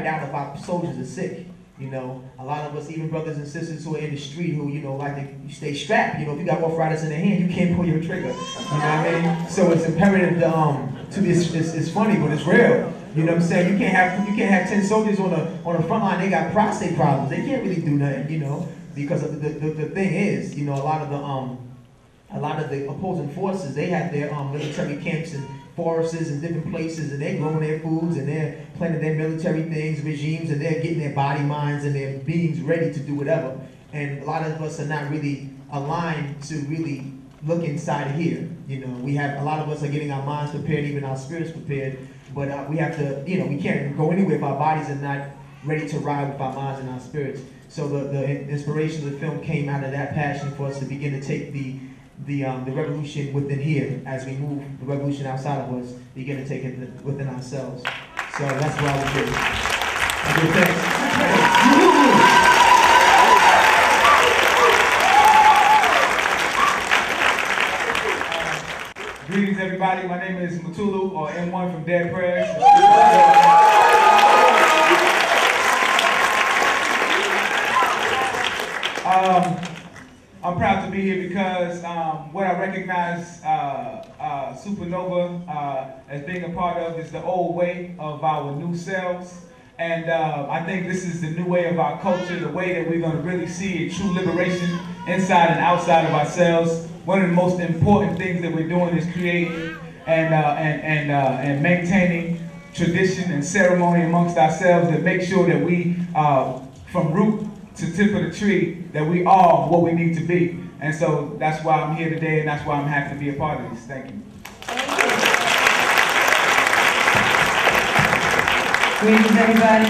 carried out if our soldiers are sick. You know, a lot of us, even brothers and sisters who are in the street who, you know, like to stay strapped. You know, if you got arthritis in the hand, you can't pull your trigger. You know what I mean? So it's imperative to be, it's funny, but it's real. You know what I'm saying? You can't have 10 soldiers on the front line. They got prostate problems. They can't really do nothing, you know, because of the thing is, you know, a lot of the opposing forces, they have their military camps and forests and different places, and they're growing their foods and they're planning their military things, regimes, and they're getting their body, minds, and their beings ready to do whatever. And a lot of us are not really aligned to really look inside of here. You know, a lot of us are getting our minds prepared, even our spirits prepared, but we have to, you know, we can't go anywhere if our bodies are not ready to ride with our minds and our spirits. So the inspiration of the film came out of that passion for us to begin to take the revolution within here, as we move the revolution outside of us, begin to take it within ourselves. So that's what I would do. Okay, thanks. Greetings, everybody. My name is Matulu, or M1 from Dead Prayers. I'm proud to be here because what I recognize Supanova as being a part of is the old way of our new selves. And I think this is the new way of our culture, the way that we're going to really see a true liberation inside and outside of ourselves. One of the most important things that we're doing is creating and maintaining tradition and ceremony amongst ourselves that make sure that we, from root to tip of the tree, that we are what we need to be. And so that's why I'm here today, and that's why I'm happy to be a part of this. Thank you. Greetings, everybody.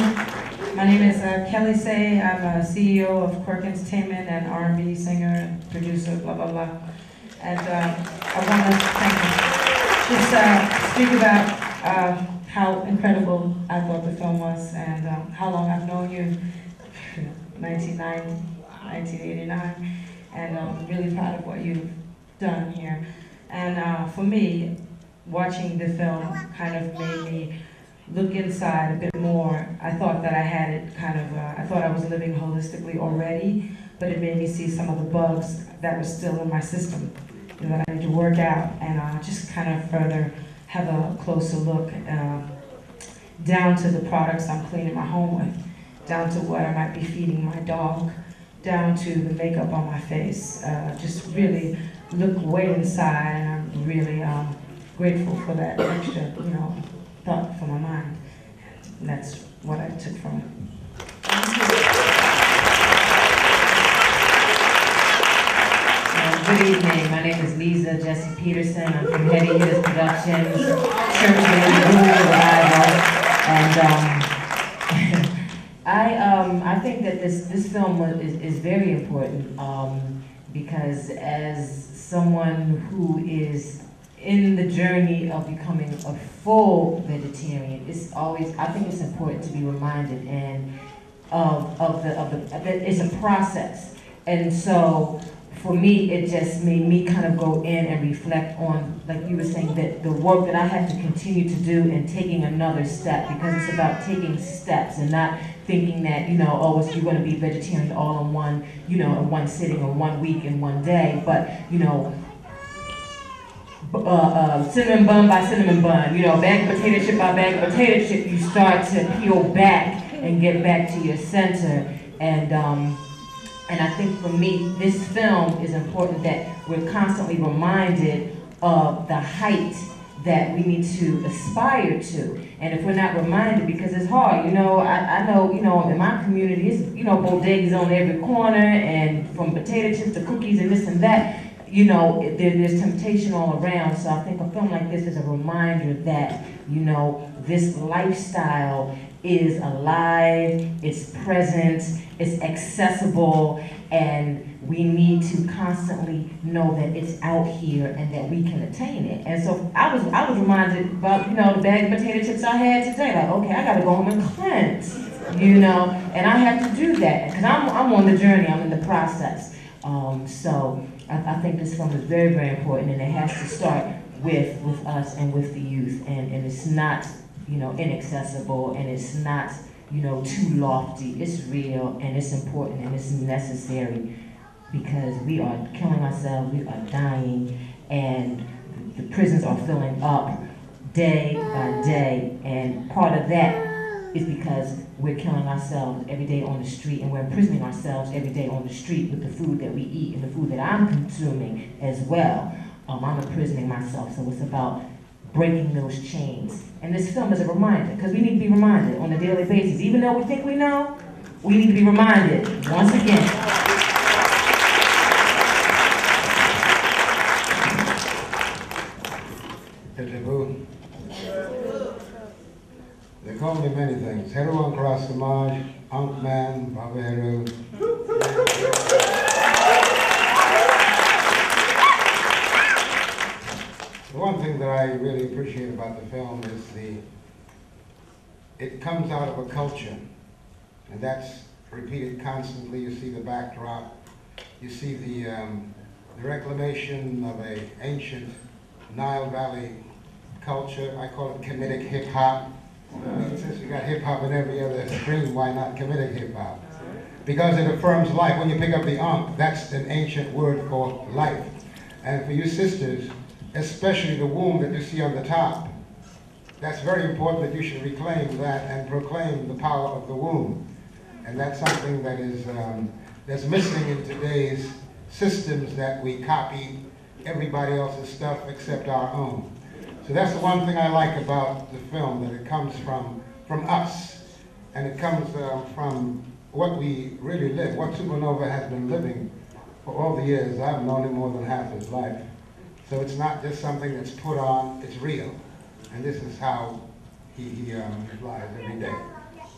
My name is Kelly Say. I'm a CEO of Kool Herc Entertainment and R&B singer and producer, blah, blah, blah. And I want to just speak about how incredible I thought the film was and how long I've known you. 1989, and I'm really proud of what you've done here. And for me, watching the film kind of made me look inside a bit more. I thought that I had it kind of, I thought I was living holistically already, but it made me see some of the bugs that were still in my system, you know, that I need to work out, and just kind of further have a closer look down to the products I'm cleaning my home with, down to what I might be feeding my dog, down to the makeup on my face. Just really look way inside, and I'm really grateful for that extra, you know, thought for my mind. And that's what I took from it. Good evening. My name is Lisa Jesse Peterson. I'm from Heady Hitters Productions, Church Revival, and I think that this film is very important because as someone who is in the journey of becoming a full vegetarian, it's always, I think it's important to be reminded and that it's a process. And so for me, it just made me kind of go in and reflect on, like you were saying, that the work that I have to continue to do and taking another step, because it's about taking steps and not thinking that, you know, oh, you're going to be vegetarian all in one, you know, in one sitting or 1 week in 1 day, but, you know, cinnamon bun by cinnamon bun, you know, bag of potato chip by bag of potato chip, you start to peel back and get back to your center. And I think for me, this film is important that we're constantly reminded of the height that we need to aspire to. And if we're not reminded, because it's hard, you know, I know, you know, in my community, it's, you know, bodegas on every corner, and from potato chips to cookies and this and that, you know, there's temptation all around. So I think a film like this is a reminder that, you know, this lifestyle is alive, it's present, it's accessible, and we need to constantly know that it's out here and that we can attain it. And so I was reminded about, you know, the bag of potato chips I had today. Like, okay, I gotta go home and cleanse, you know, and I have to do that because I'm on the journey, I'm in the process. So I think this film is very, very important, and it has to start with us and with the youth, and it's not, you know, inaccessible, and it's not too lofty. It's real and it's important and it's necessary because we are killing ourselves, we are dying, and the prisons are filling up day by day. And part of that is because we're killing ourselves every day on the street, and we're imprisoning ourselves every day on the street with the food that we eat and the food that I'm consuming as well. I'm imprisoning myself, so it's about breaking those chains. And this film is a reminder, because we need to be reminded on a daily basis. Even though we think we know, we need to be reminded once again. They call me many things. Heru Cross Samaj, Unk Man, Baba Heru. The one thing that I really appreciate about the film is it comes out of a culture, and that's repeated constantly. You see the backdrop, you see the reclamation of an ancient Nile Valley culture. I call it comedic hip hop. Since we got hip hop in every other stream, why not comedic hip hop? Because it affirms life. When you pick up the Ankh, that's an ancient word for life. And for you sisters, especially the womb that you see on the top, that's very important that you should reclaim that and proclaim the power of the womb. And that's something that is that's missing in today's systems, that we copy everybody else's stuff except our own. So that's the one thing I like about the film, that it comes from us, and it comes from what we really live, what Supanova has been living for all the years. I've known him more than half his life. So it's not just something that's put on, it's real. And this is how he lives every day.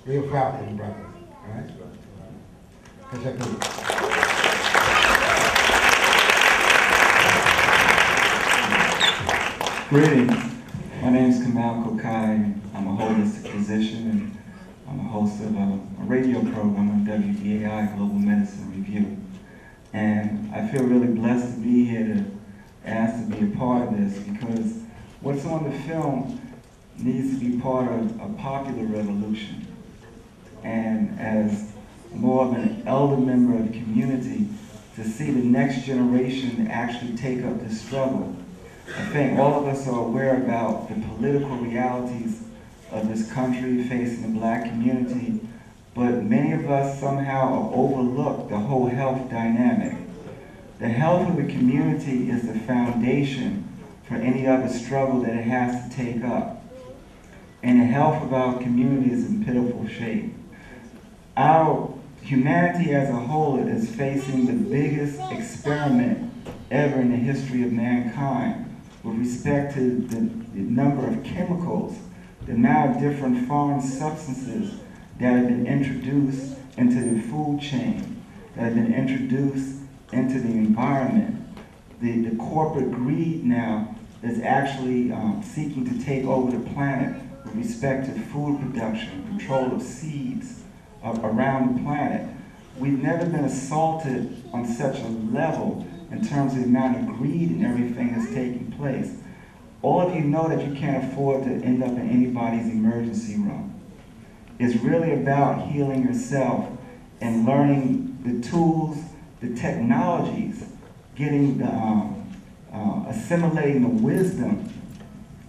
Real Falcon, brother, all right? Greetings. My name is Kamal Kokai. I'm a holistic physician, and I'm a host of a radio program on WDAI Global Medicine Review. And I feel really blessed to be here to ask to be a part of this, because what's on the film needs to be part of a popular revolution. And as more of an elder member of the community, to see the next generation actually take up this struggle. I think all of us are aware about the political realities of this country facing the black community, but many of us somehow overlook the whole health dynamic. The health of the community is the foundation for any other struggle that it has to take up. And the health of our community is in pitiful shape. Our humanity as a whole is facing the biggest experiment ever in the history of mankind with respect to the number of chemicals, the amount of different foreign substances that have been introduced into the food chain, that have been introduced into the environment. The corporate greed now is actually seeking to take over the planet with respect to food production, control of seeds around the planet. We've never been assaulted on such a level in terms of the amount of greed and everything that's taking place. All of you know that you can't afford to end up in anybody's emergency room. It's really about healing yourself and learning the tools, the technologies, getting the, assimilating the wisdom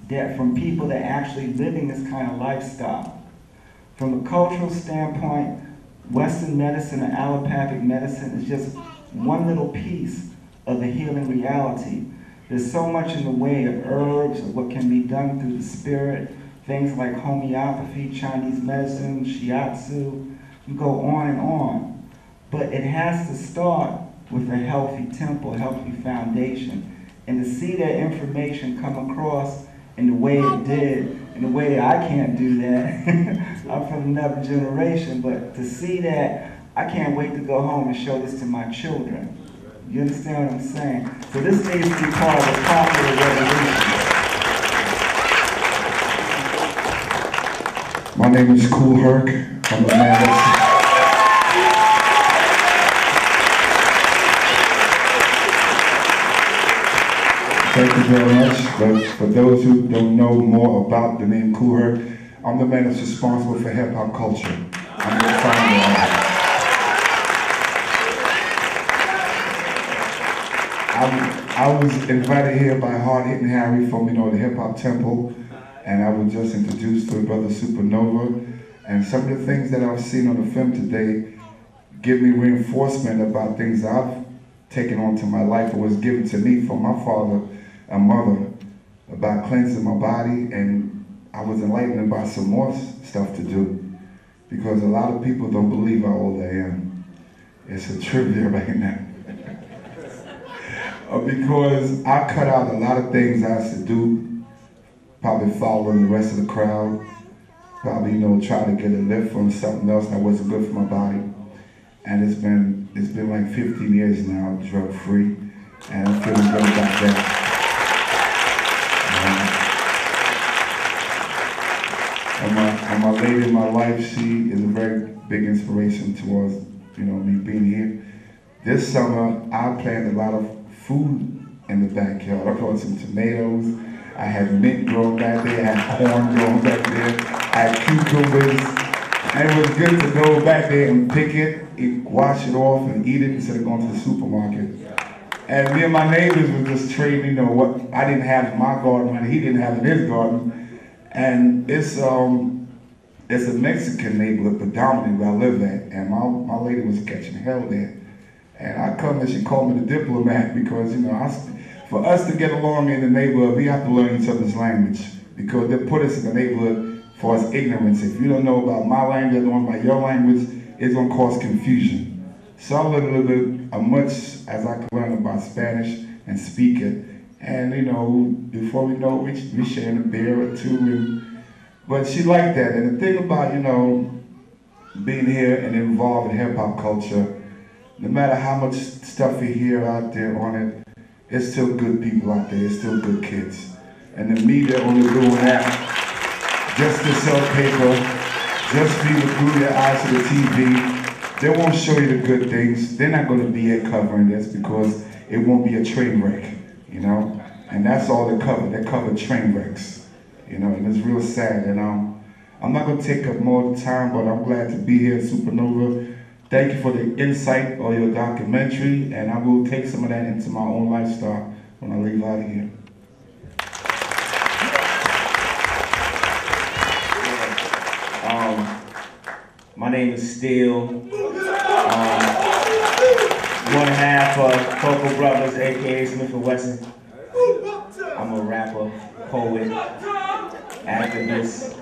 that from people that are actually living this kind of lifestyle. From a cultural standpoint, Western medicine and allopathic medicine is just one little piece of the healing reality. There's so much in the way of herbs, of what can be done through the spirit, things like homeopathy, Chinese medicine, shiatsu, you go on and on. But it has to start with a healthy temple, a healthy foundation. And to see that information come across in the way it did, in the way that I can't do that, I'm from another generation, but to see that, I can't wait to go home and show this to my children. You understand what I'm saying? So this needs to be part of a popular revolution. My name is Kool Herc. I'm the man that's... Thank you very much. But for those who don't know more about the name Kool Herc, I'm the man that's responsible for hip hop culture. I'm the founder of it. I was invited here by Hard Hitting Harry from, the Hip Hop Temple, and I was just introduced to brother Supanova. And some of the things that I've seen on the film today give me reinforcement about things I've taken onto my life or was given to me from my father and mother about cleansing my body, and I was enlightened about some more stuff to do because a lot of people don't believe how old I am. It's a trivia right now. Because I cut out a lot of things I used to do, probably following the rest of the crowd, probably, try to get a lift from something else that wasn't good for my body. And it's been like 15 years now, drug-free, and I'm feeling good about that. And my lady in my life, she is a very big inspiration towards, me being here. This summer, I planted a lot of food in the backyard. I brought some tomatoes. I had mint growing back there. I had corn growing back there. I had cucumbers. And it was good to go back there and pick it, wash it off, and eat it instead of going to the supermarket. And me and my neighbors were just trading, what I didn't have in my garden, and he didn't have in his garden. And it's a Mexican neighborhood predominantly where I live at. And my lady was catching hell there. And I come and she called me the diplomat because, for us to get along in the neighborhood, we have to learn each other's language because they put us in the neighborhood for us ignorance. If you don't know about my language, I don't know about your language, it's going to cause confusion. So I learned a little bit, as much as I could learn about Spanish and speak it. And, before we know it, we sharing a beer or two. But she liked that. And the thing about, being here and involved in hip hop culture, no matter how much stuff you hear out there on it, it's still good people out there, it's still good kids. And the media only doing that just to sell paper, just for you to glue your eyes to the TV. They won't show you the good things. They're not going to be here covering this because it won't be a train wreck, And that's all they cover. They cover train wrecks, and it's real sad. And I'm not going to take up more of the time, but I'm glad to be here at Supanova. Thank you for the insight of your documentary, and I will take some of that into my own lifestyle when I leave out of here. My name is Steele. 1/2 of Coco Brothers, aka Smif and Wessun. I'm a rapper, poet, activist.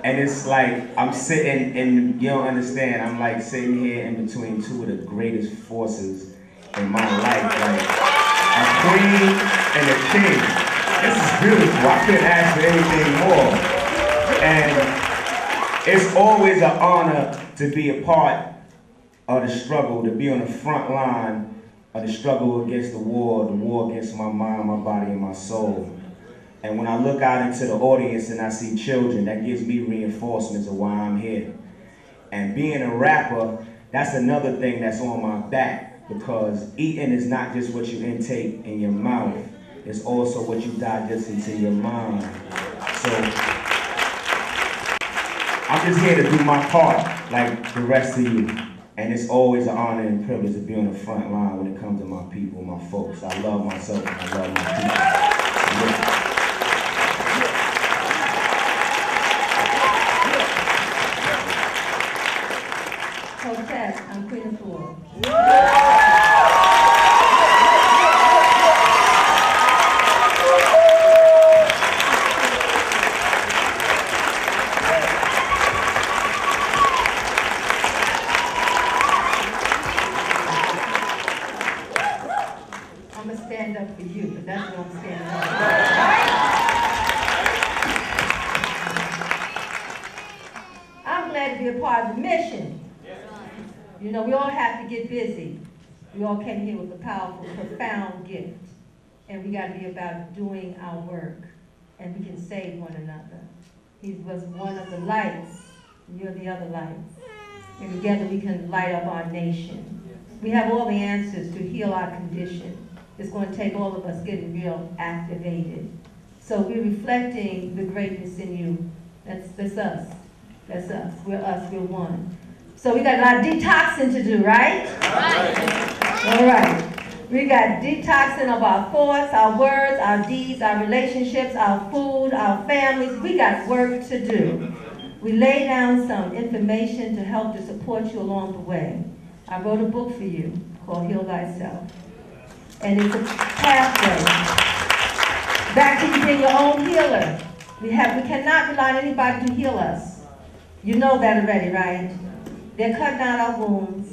And it's like, I'm sitting, and you don't understand, I'm like sitting here in between two of the greatest forces in my life, like a queen and a king. This is beautiful, I couldn't ask for anything more. And it's always an honor to be a part of the struggle, to be on the front line of the struggle against the war against my mind, my body, and my soul. And when I look out into the audience and I see children, that gives me reinforcements of why I'm here. And being a rapper, that's another thing that's on my back, because eating is not just what you intake in your mouth, it's also what you digest into your mind. So I'm just here to do my part like the rest of you. And it's always an honor and privilege to be on the front line when it comes to my people, my folks. I love myself and I love my people. I'm Queen Afua. I'm going to stand up for you, but that's what I'm standing up for. I'm glad to be a part of the mission. We all have to get busy. We all came here with a powerful, profound gift. And we got to be about doing our work. And we can save one another. He was one of the lights, and you're the other lights. And together we can light up our nation. We have all the answers to heal our condition. It's going to take all of us getting real activated. So we're reflecting the greatness in you That's us. That's us. We're us. We're one. So we got a lot of detoxing to do, right? All right. We got detoxing of our thoughts, our words, our deeds, our relationships, our food, our families. We got work to do. We lay down some information to help to support you along the way. I wrote a book for you called Heal Thyself. And it's a pathway back to you being your own healer. We cannot rely on anybody to heal us. You know that already, right? They're cutting out our wounds.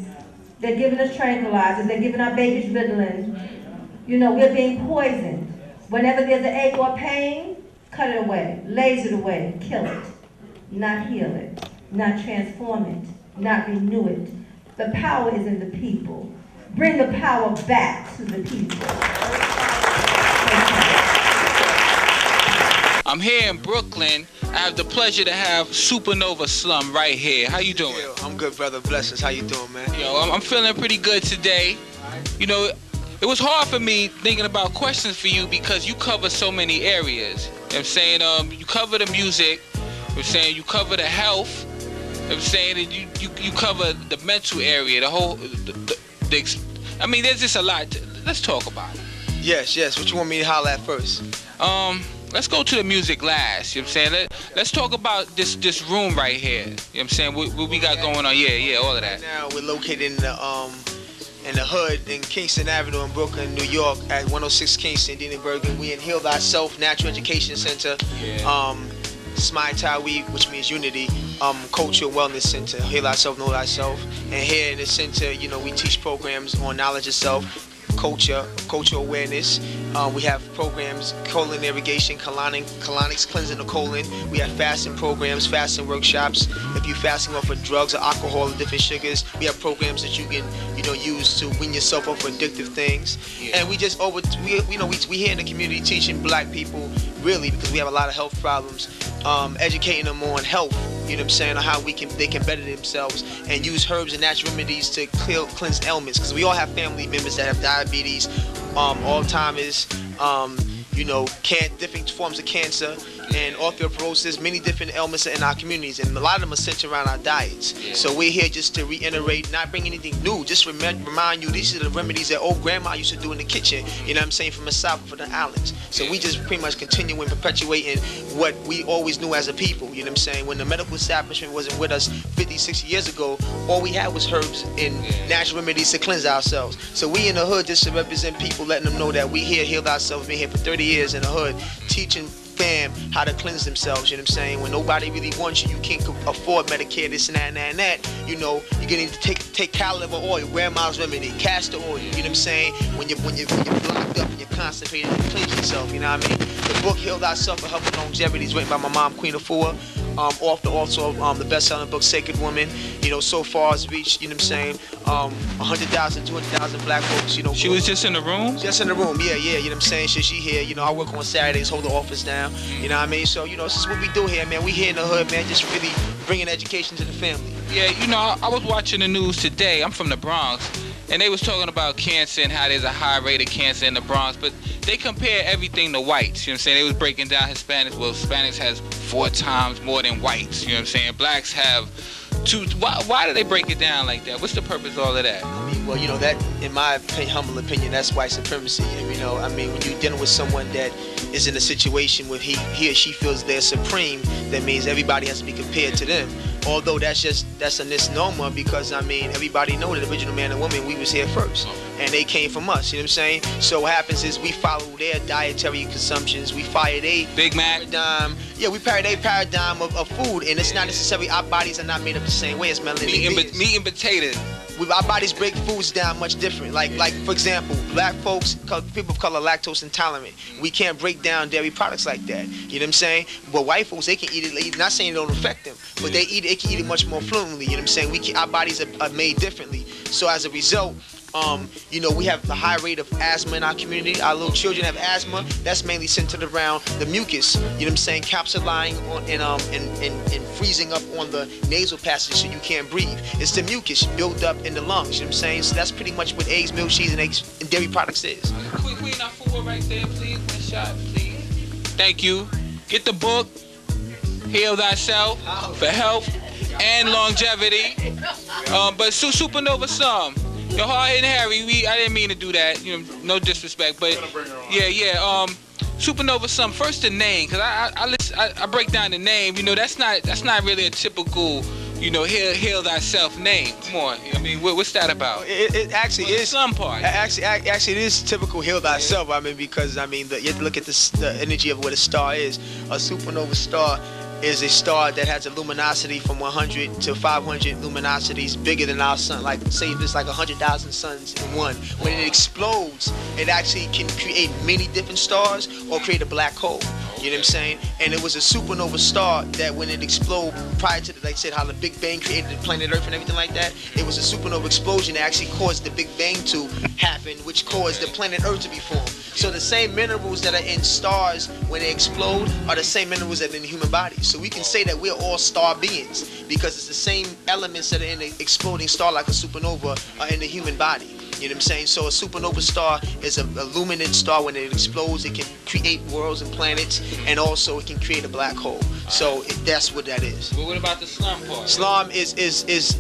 They're giving us tranquilizers. They're giving our babies Ritalin. You know, we're being poisoned. Whenever there's an ache or pain, cut it away, laser it away, kill it. Not heal it, not transform it, not renew it. The power is in the people. Bring the power back to the people. I'm here in Brooklyn. I have the pleasure to have Supanova Slom right here. How you doing? Yo, I'm good, brother. Blessings. How you doing, man? Yo, I'm feeling pretty good today. You know, it was hard for me thinking about questions for you because you cover so many areas. You know what I'm saying? You cover the music. I'm saying you cover the health. I'm saying that you cover the mental area, the whole. I mean, there's just a lot. Let's talk about it. Yes. What you want me to holler at first? Let's go to the music last. You know what I'm saying? Let's talk about this room right here. You know what I'm saying? What we got going on? Yeah, all of that. Right now we're located in the hood in Kingston Avenue in Brooklyn, New York, at 106 Kingston, Bergen. We in Heal Thyself Natural Education Center. Yeah. Smai Tawi, which means unity, culture and wellness center, Heal Thyself, Know Thyself. And here in the center, you know, we teach programs on knowledge of self, culture awareness. We have programs, colon irrigation, colonics, cleansing the colon. We have fasting programs, fasting workshops. If you're fasting off of drugs or alcohol or different sugars, we have programs that you can, you know, use to wean yourself off of addictive things. Yeah. And we just we here in the community teaching black people, really, because we have a lot of health problems, educating them on health, you know what I'm saying, on how they can better themselves and use herbs and natural remedies to cleanse ailments, because we all have family members that have diabetes, Alzheimer's, you know, different forms of cancer and osteoporosis, many different ailments in our communities, and a lot of them are centered around our diets. Yeah. So we're here just to reiterate, not bring anything new, just remind you these are the remedies that old grandma used to do in the kitchen, you know what I'm saying, from the South, from the islands. So we just pretty much continue and perpetuating what we always knew as a people, you know what I'm saying. When the medical establishment wasn't with us 50, 60 years ago, all we had was herbs and natural remedies to cleanse ourselves. So we in the hood just to represent people, letting them know that we here, Heal Ourselves, been here for 30 years in the hood, teaching fam how to cleanse themselves, you know what I'm saying? When nobody really wants you, you can't afford Medicare, this and that, you know, you're gonna take caliber oil, grandma's remedy, castor oil, you know what I'm saying? When you're blocked up and you're constipated, you cleanse yourself, you know what I mean? The book Heal Thyself for Health and Longevity is written by my mom, Queen Afua, author also of the best-selling book Sacred Woman. You know, so far it's reached, you know what I'm saying, 100,000, 200,000 black folks, you know. She was just in the room? Just in the room, yeah, you know what I'm saying? She here, you know, I work on Saturdays, hold the office down, you know what I mean? So, you know, this is what we do here, man. We here in the hood, man, just really bringing education to the family. Yeah, you know, I was watching the news today. I'm from the Bronx, and they was talking about cancer and how there's a high rate of cancer in the Bronx, but they compare everything to whites, you know what I'm saying? They was breaking down Hispanics. Well, Hispanics has 4 times more than whites, you know what I'm saying? Blacks have 2. Why do they break it down like that? What's the purpose of all of that? I mean, well, you know, that, in my humble opinion, that's white supremacy. And, you know, I mean, when you're dealing with someone that is in a situation where he or she feels they're supreme, that means everybody has to be compared to them. Although that's a misnomer, because I mean, everybody know that the original man and woman, we was here first, and they came from us, you know what I'm saying? So what happens is we follow their dietary consumptions, we follow their Big Mac paradigm. Yeah, we follow their paradigm of food, and it's not necessarily, our bodies are not made up the same way as melanated. Meat and potatoes. Our bodies break foods down much different. Like for example, black folks, people of color, lactose intolerant. We can't break down dairy products like that. You know what I'm saying? But white folks, they can eat it. Not saying it don't affect them, but they can eat it much more fluently. You know what I'm saying? Our bodies are made differently. So as a result, you know, we have a high rate of asthma in our community. Our little children have asthma. That's mainly centered around the mucus, you know what I'm saying, capsuling on and freezing up on the nasal passage so you can't breathe. It's the mucus built up in the lungs, you know what I'm saying? So that's pretty much what eggs, milk, cheese, and dairy products is. Queen Afua right there, please. One shot, please. Thank you. Get the book. heal thyself for health and longevity. But Supanova Slom, your hard-hitting Harry, I didn't mean to do that, you know, no disrespect, but yeah. Supanova Slom, first the name, cause I break down the name, you know, that's not really a typical, you know, heal thyself name. Come on, I mean, what's that about? It actually is some part. Actually, it is typical heal thyself. I mean, because I mean, you have to look at the energy of what a star is. A supernova star is a star that has a luminosity from 100 to 500 luminosities bigger than our sun. Like, say there's like 100,000 suns in one. When it explodes, it actually can create many different stars or create a black hole. You know what I'm saying? And it was a supernova star that when it exploded, prior to, like I said, how the Big Bang created the planet Earth and everything like that, it was a supernova explosion that actually caused the Big Bang to happen, which caused the planet Earth to be formed. So the same minerals that are in stars when they explode are the same minerals that are in the human body. So we can say that we're all star beings because it's the same elements that are in the exploding star like a supernova are in the human body. You know what I'm saying? So a supernova star is a luminant star. When it explodes, it can create worlds and planets, and also it can create a black hole. So that's what that is. But what about the Slom part? Slom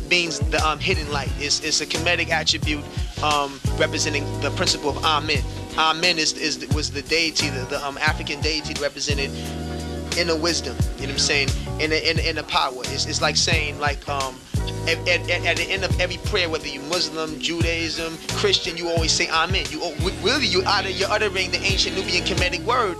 means the hidden light. It's a Kemetic attribute representing the principle of Amen. Amen was the deity, the African deity represented inner wisdom. You know what I'm saying? In the power. It's like saying like at the end of every prayer, whether you're Muslim, Judaism, Christian, you always say Amen. You're uttering the ancient Nubian Kemetic word,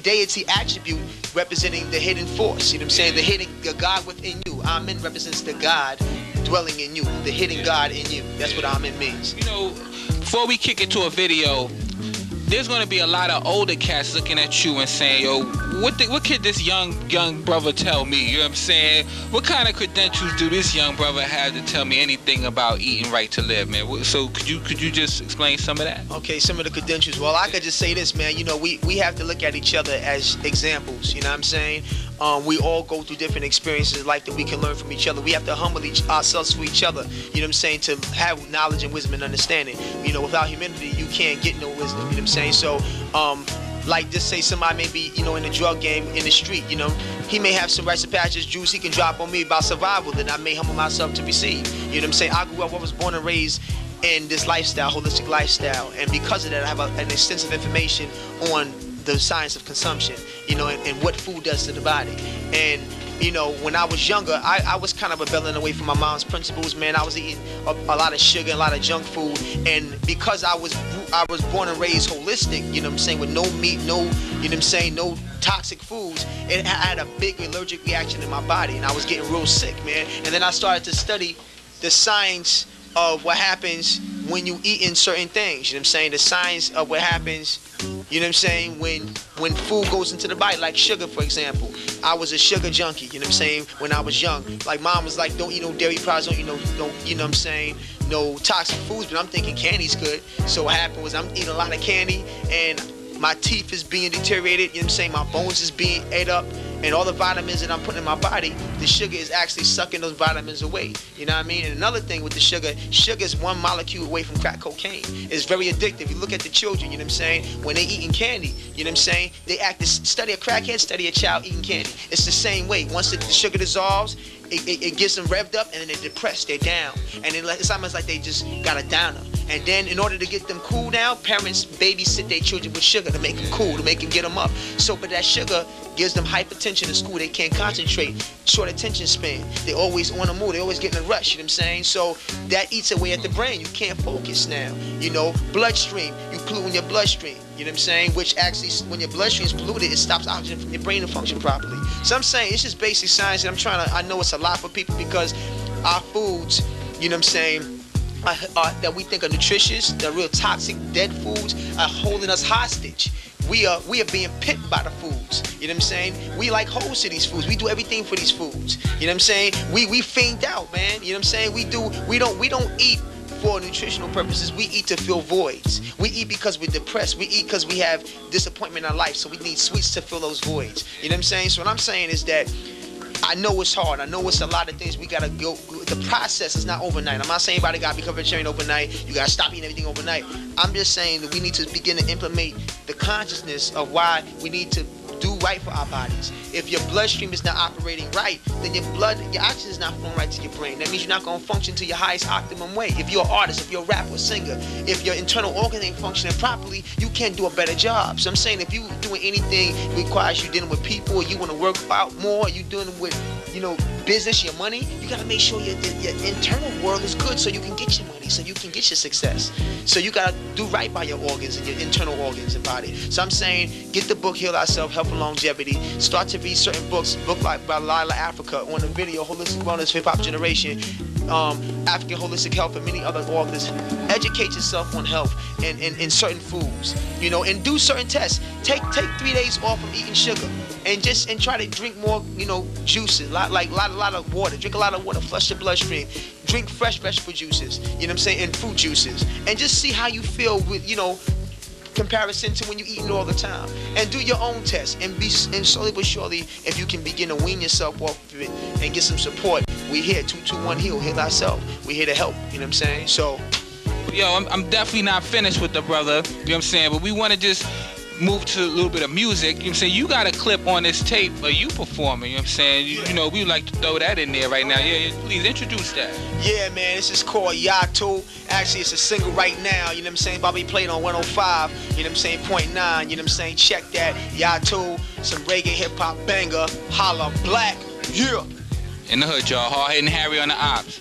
deity attribute representing the hidden force. You know what I'm saying? The God within you. Amen represents the God dwelling in you, the hidden God in you. That's what Amen means. You know, before we kick into a video, there's gonna be a lot of older cats looking at you and saying, yo, what could this young brother tell me? You know what I'm saying? What kind of credentials do this young brother have to tell me anything about eating right to live, man? So could you just explain some of that? Okay, some of the credentials. Well, I could just say this, man. You know, we have to look at each other as examples. You know what I'm saying? We all go through different experiences in life that we can learn from each other. We have to humble ourselves for each other. You know what I'm saying? To have knowledge and wisdom and understanding. You know, without humility, you can't get no wisdom. You know what I'm saying? So, like just say somebody may be, you know, in the drug game in the street, you know, he may have some rites of passage juice he can drop on me about survival that I may humble myself to receive. You know what I'm saying? I grew up, I was born and raised in this lifestyle, holistic lifestyle, and because of that I have an extensive information on the science of consumption, you know, and what food does to the body. And you know, when I was younger, I was kind of rebelling away from my mom's principles, man. I was eating a lot of sugar, a lot of junk food, and because I was born and raised holistic, you know what I'm saying, with no meat, no, you know what I'm saying, no toxic foods, I had a big allergic reaction in my body, and I was getting real sick, man. And then I started to study the science of what happens when you eat in certain things, you know what I'm saying, the science of what happens, you know what I'm saying, when food goes into the body, like sugar, for example. I was a sugar junkie, you know what I'm saying, when I was young. Like mom was like, don't eat no dairy products, don't you know what I'm saying, no toxic foods, but I'm thinking candy's good. So what happened was I'm eating a lot of candy, and my teeth is being deteriorated, you know what I'm saying, my bones is being ate up, and all the vitamins that I'm putting in my body, the sugar is actually sucking those vitamins away. You know what I mean? And another thing with the sugar is one molecule away from crack cocaine. It's very addictive. You look at the children, you know what I'm saying, when they eating candy, you know what I'm saying, they study a crackhead, study a child eating candy. It's the same way. Once the sugar dissolves, it gets them revved up, and then they're depressed, they're down. And it's almost like they just got a downer. And then in order to get them cool down, parents babysit their children with sugar to make them cool, to make them get them up. So, but that sugar gives them hypertension in school. They can't concentrate, short attention span. They're always on the move. They're always getting a rush, you know what I'm saying? So that eats away at the brain. You can't focus now. You know, bloodstream, you pollute in your bloodstream. You know what I'm saying? Which actually, when your bloodstream is polluted, it stops oxygen from your brain to function properly. So I'm saying it's just basic science, and I know it's a lot for people because our foods, you know what I'm saying, that we think are nutritious, the real toxic, dead foods, are holding us hostage. We are being picked by the foods. You know what I'm saying? We like hoes to these foods. We do everything for these foods. You know what I'm saying? We fiend out, man. You know what I'm saying? We don't eat for nutritional purposes. We eat to fill voids. We eat because we're depressed. We eat because we have disappointment in our life. So we need sweets to fill those voids. You know what I'm saying? So what I'm saying is that I know it's hard. I know it's a lot of things we gotta go. The process is not overnight. I'm not saying anybody gotta become vegetarian overnight. You gotta stop eating everything overnight. I'm just saying that we need to begin to implement the consciousness of why we need to do right for our bodies. If your bloodstream is not operating right, then your oxygen is not flowing right to your brain. That means you're not going to function to your highest optimum way. If you're an artist, if you're a rapper or singer, if your internal organs ain't functioning properly, you can't do a better job. So I'm saying if you doing anything that requires you dealing with people, or you want to work out more, you doing it with, you know, business, your money, you got to make sure your internal world is good so you can get your money, so you can get your success. So you got to do right by your organs and your internal organs and body. So I'm saying, get the book Heal Thyself, Health and Longevity. Start to read certain books, like by Lila Africa, on the video, Holistic Wellness, Hip Hop Generation, African Holistic Health, and many other authors. Educate yourself on health and certain foods, you know, and do certain tests. Take 3 days off from eating sugar, and try to drink more, you know, juices, a lot of water. Drink a lot of water, flush your bloodstream. Drink fresh vegetable juices, you know what I'm saying, and fruit juices, and just see how you feel with, you know, comparison to when you eating all the time. And do your own test, and slowly but surely, if you can begin to wean yourself off of it and get some support, we here, 221 Heal Thyself. We here to help, you know what I'm saying? So, yo, I'm definitely not finished with the brother, you know what I'm saying, but we want to just move to a little bit of music. You know what I'm saying? You got a clip on this tape of you performing, you know what I'm saying? You know, we would like to throw that in there right now. Yeah, please introduce that. Yeah, man, this is called Yato. Actually, it's a single right now, you know what I'm saying? Bobby played on 105, you know what I'm saying, .9, you know what I'm saying? Check that. Yato, some reggae hip-hop banger, holla black, yeah. In the hood, y'all. Hard-hitting Harry on the ops.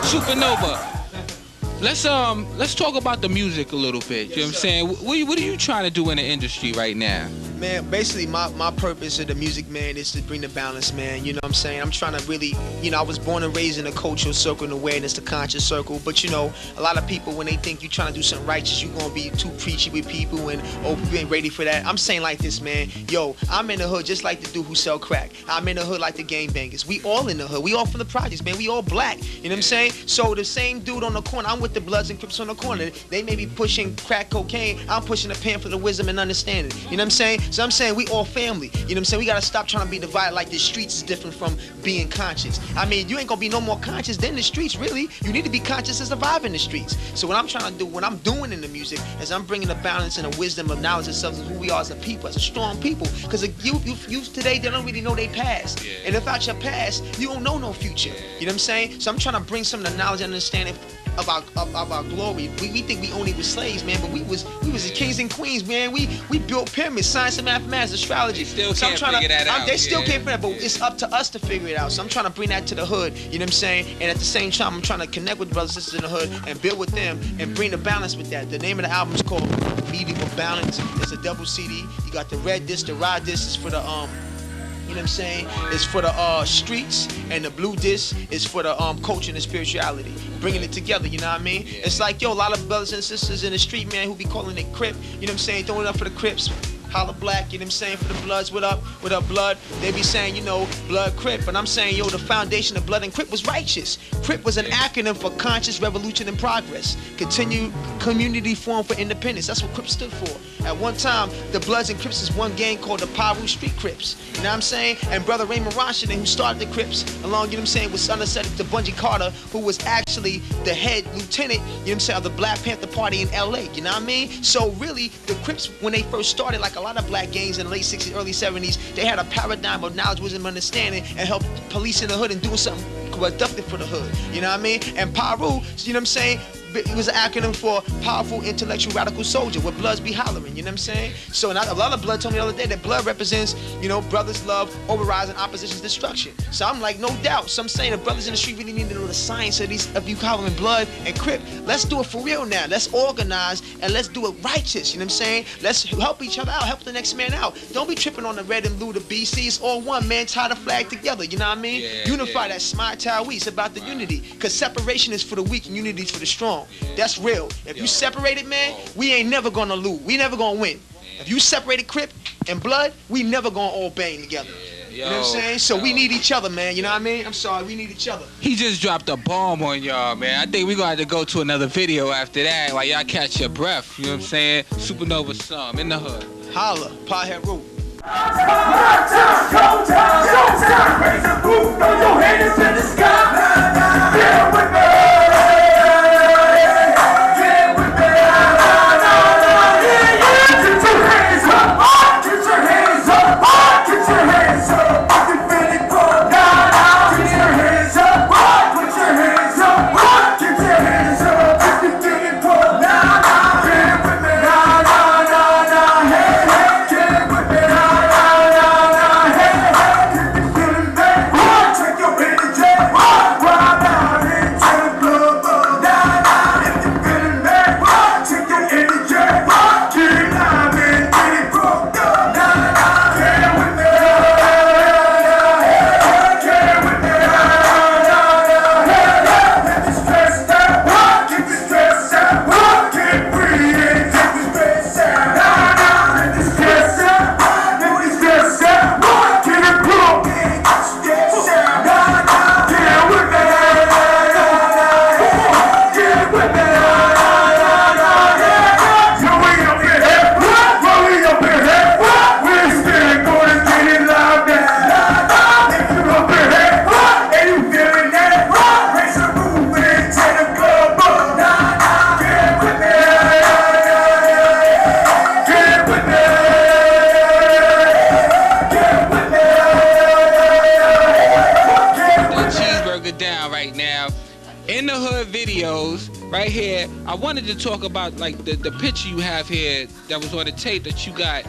Supanova, let's talk about the music a little bit. You know what I'm saying? What are you trying to do in the industry right now? Man, basically my purpose of the music, man, is to bring the balance, man. You know what I'm saying? I'm trying to really, you know, I was born and raised in a cultural circle and awareness, the conscious circle. But you know, a lot of people, when they think you're trying to do something righteous, you're gonna be too preachy with people and, oh, you ain't ready for that. I'm saying like this, man. Yo, I'm in the hood just like the dude who sell crack. I'm in the hood like the game bangers. We all in the hood. We all from the projects, man. We all black. You know what I'm saying? So the same dude on the corner, I'm with the Bloods and Crips on the corner. They may be pushing crack cocaine. I'm pushing a pamphlet of wisdom and understanding. You know what I'm saying? So I'm saying we all family. You know what I'm saying? We gotta stop trying to be divided like the streets is different from being conscious. I mean, you ain't gonna be no more conscious than the streets, really. You need to be conscious to survive in the streets. So what I'm trying to do, what I'm doing in the music, is I'm bringing a balance and a wisdom of knowledge of self, who we are as a people, as a strong people. Because the youth today, they don't really know their past. And without your past, you don't know no future. You know what I'm saying? So I'm trying to bring some of the knowledge and understanding of our glory. We think we only was slaves, man, but we was the kings and queens, man. We built pyramids, science and mathematics, astrology. They still can't figure that out. They still can't figure it out, but it's up to us to figure it out. So I'm trying to bring that to the hood, you know what I'm saying? And at the same time, I'm trying to connect with brothers and sisters in the hood and build with them and bring the balance with that. The name of the album is called Medium of Balance. It's a double CD. You got the red disc, the raw disc is for the you know what I'm saying? It's for the streets, and the blue disc is for the culture and the spirituality. Bringing it together, you know what I mean? Yeah. It's like, yo, a lot of brothers and sisters in the street, man, who be calling it Crip, you know what I'm saying? Throwing it up for the Crips. Holla Black, you know what I'm saying, for the Bloods, what up blood? They be saying, you know, blood Crip, but I'm saying, yo, the foundation of blood and Crip was righteous. Crip was an acronym for conscious revolution and progress. Continued community form for independence. That's what Crip stood for. At one time, the Bloods and Crips is one gang called the Paru Street Crips. You know what I'm saying? And brother Raymond Rashidin, who started the Crips, along, you know what I'm saying, with understudy to Bungie Carter, who was actually the head lieutenant, you know what I'm saying, of the Black Panther Party in LA, you know what I mean? So really, the Crips, when they first started, like a lot of black gangs in the late 60s, early 70s, they had a paradigm of knowledge, wisdom, understanding, and help police in the hood and doing something productive for the hood. You know what I mean? And Paru, you know what I'm saying? It was an acronym for powerful, intellectual, radical soldier, where bloods be hollering, you know what I'm saying? So a lot of blood told me the other day that blood represents, you know, brothers' love, overriding opposition's destruction. So I'm like, no doubt. So I'm saying the brothers in the street really need to know the science of these, of you calling blood and Crip. Let's do it for real now. Let's organize and let's do it righteous, you know what I'm saying? Let's help each other out, help the next man out. Don't be tripping on the red and blue, the BC. It's all one, man. Tie the flag together, you know what I mean? Yeah, Unify that smart Tawi. It's about the unity. Because separation is for the weak and unity is for the strong. That's real. If you separated, man, we ain't never gonna lose. We never gonna win. If you separated Crip and blood, we never gonna all bang together. You know what I'm saying? So we need each other, man. You know what I mean? I'm sorry, we need each other. He just dropped a bomb on y'all, man. I think we're gonna have to go to another video after that while y'all catch your breath. You know what I'm saying? Supanova Slom in the hood. Holla, Pothead Root. Raise the roof, throw your hands in the sky. Yeah, with me. Right here, I wanted to talk about like the picture you have here that was on the tape that you got.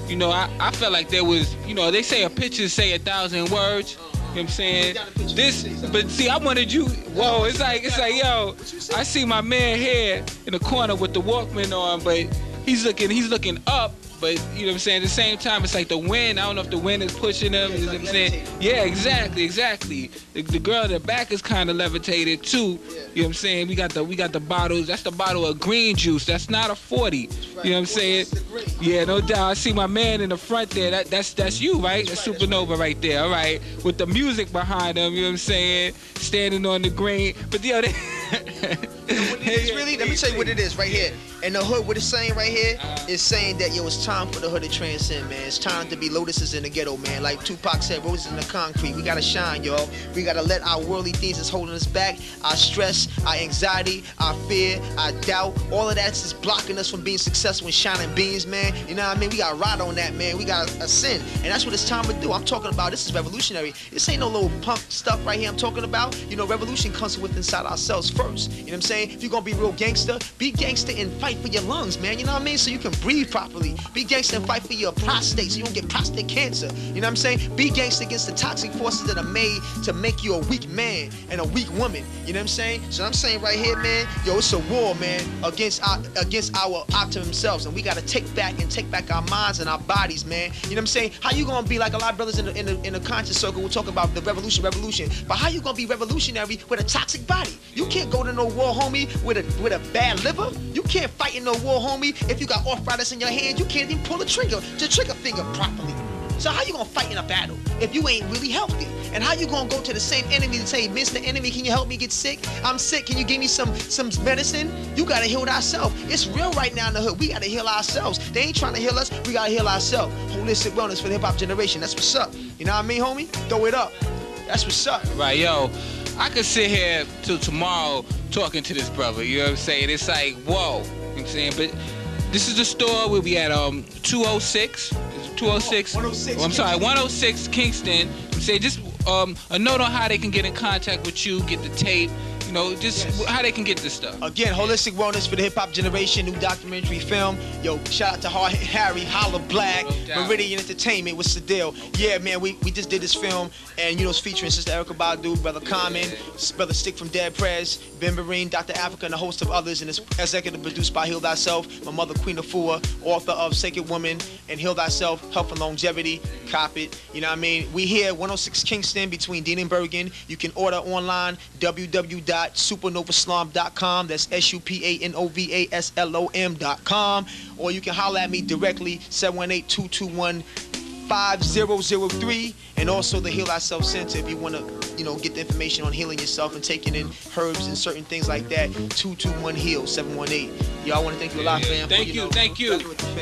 You know, I felt like there was, you know, they say a picture say 1,000 words. You know what I'm saying? This, but see, I wanted you. Whoa, it's like, yo, I see my man here in the corner with the Walkman on, but he's looking up. But you know what I'm saying? At the same time, it's like the wind. I don't know if the wind is pushing him. You know what I'm saying? Yeah, exactly. The girl in the back is kind of levitated too. You know what I'm saying? We got the bottles. That's the bottle of green juice. That's not a 40. You know what I'm saying? Yeah, no doubt. I see my man in the front there. That's you, right? That's Supanova right there. All right, with the music behind him. You know what I'm saying? Standing on the green. But yo, let me tell you what it is right here. In the hood, what it's saying right here is saying that, yo, it's time for the hood to transcend, man. It's time to be lotuses in the ghetto, man. Like Tupac said, roses in the concrete. We gotta shine, y'all. We gotta let our worldly things that's holding us back, our stress, our anxiety, our fear, our doubt, all of that's just blocking us from being successful and shining beams, man. You know what I mean? We gotta ride on that, man. We gotta ascend. And that's what it's time to do. I'm talking about, this is revolutionary. This ain't no little punk stuff right here I'm talking about. You know, revolution comes with inside ourselves first. You know what I'm saying? If you're gonna be real gangster, be gangster and fight for your lungs, man. You know what I mean? So you can breathe properly. Be gangster and fight for your prostate so you don't get prostate cancer. You know what I'm saying? Be gangster against the toxic forces that are made to make you a weak man and a weak woman. You know what I'm saying? So I'm saying right here, man, yo, it's a war, man, against our optimum selves, and we gotta take back our minds and our bodies, man. You know what I'm saying? How you gonna be like a lot of brothers in the conscious circle? We'll talk about the revolution, but how you gonna be revolutionary with a toxic body? You can't go to no war, homie, with a bad liver. You can't fight in no war, homie, if you got arthritis in your hand. You can't even pull the trigger finger properly. So how you gonna fight in a battle if you ain't really healthy? And how you gonna go to the same enemy and say, Mr. Enemy, can you help me get sick? I'm sick, can you give me some medicine? You gotta heal ourselves. It's real right now in the hood. We gotta heal ourselves. They ain't trying to heal us, we gotta heal ourselves. Holistic wellness for the hip-hop generation. That's what's up. You know what I mean, homie? Throw it up. That's what's up. Right, yo, I could sit here till tomorrow talking to this brother, you know what I'm saying? It's like, whoa, you know what I'm saying? But this is the store. We'll be at 206. 206. 106. Oh, I'm sorry, 106 Kingston. Say just a note on how they can get in contact with you, get the tape, you know, just how they can get this stuff. Again, Holistic Wellness for the Hip Hop Generation, new documentary film. Yo, shout out to Harry, Holla Black, Meridian Entertainment. What's the deal? Yeah, man, we just did this film, and you know, it's featuring Sister Erykah Badu, Brother Common, Brother Stick from Dead Prez, Ben Marine, Dr. Africa, and a host of others, and it's executive produced by Heal Thyself, my mother Queen Afua, author of Sacred Woman and Heal Thyself, Health and Longevity. Cop it, you know what I mean? We here, 106 Kingston, between Dean and Bergen. You can order online, www.supanovaslom.com. That's SUPANOVASLOM.com. Or you can holler at me directly, 718-221-5003, and also the Heal Thyself Center if you want to, you know, get the information on healing yourself and taking in herbs and certain things like that. 221-HEAL, 718. Y'all, I want to thank you a lot, fam. Thank you.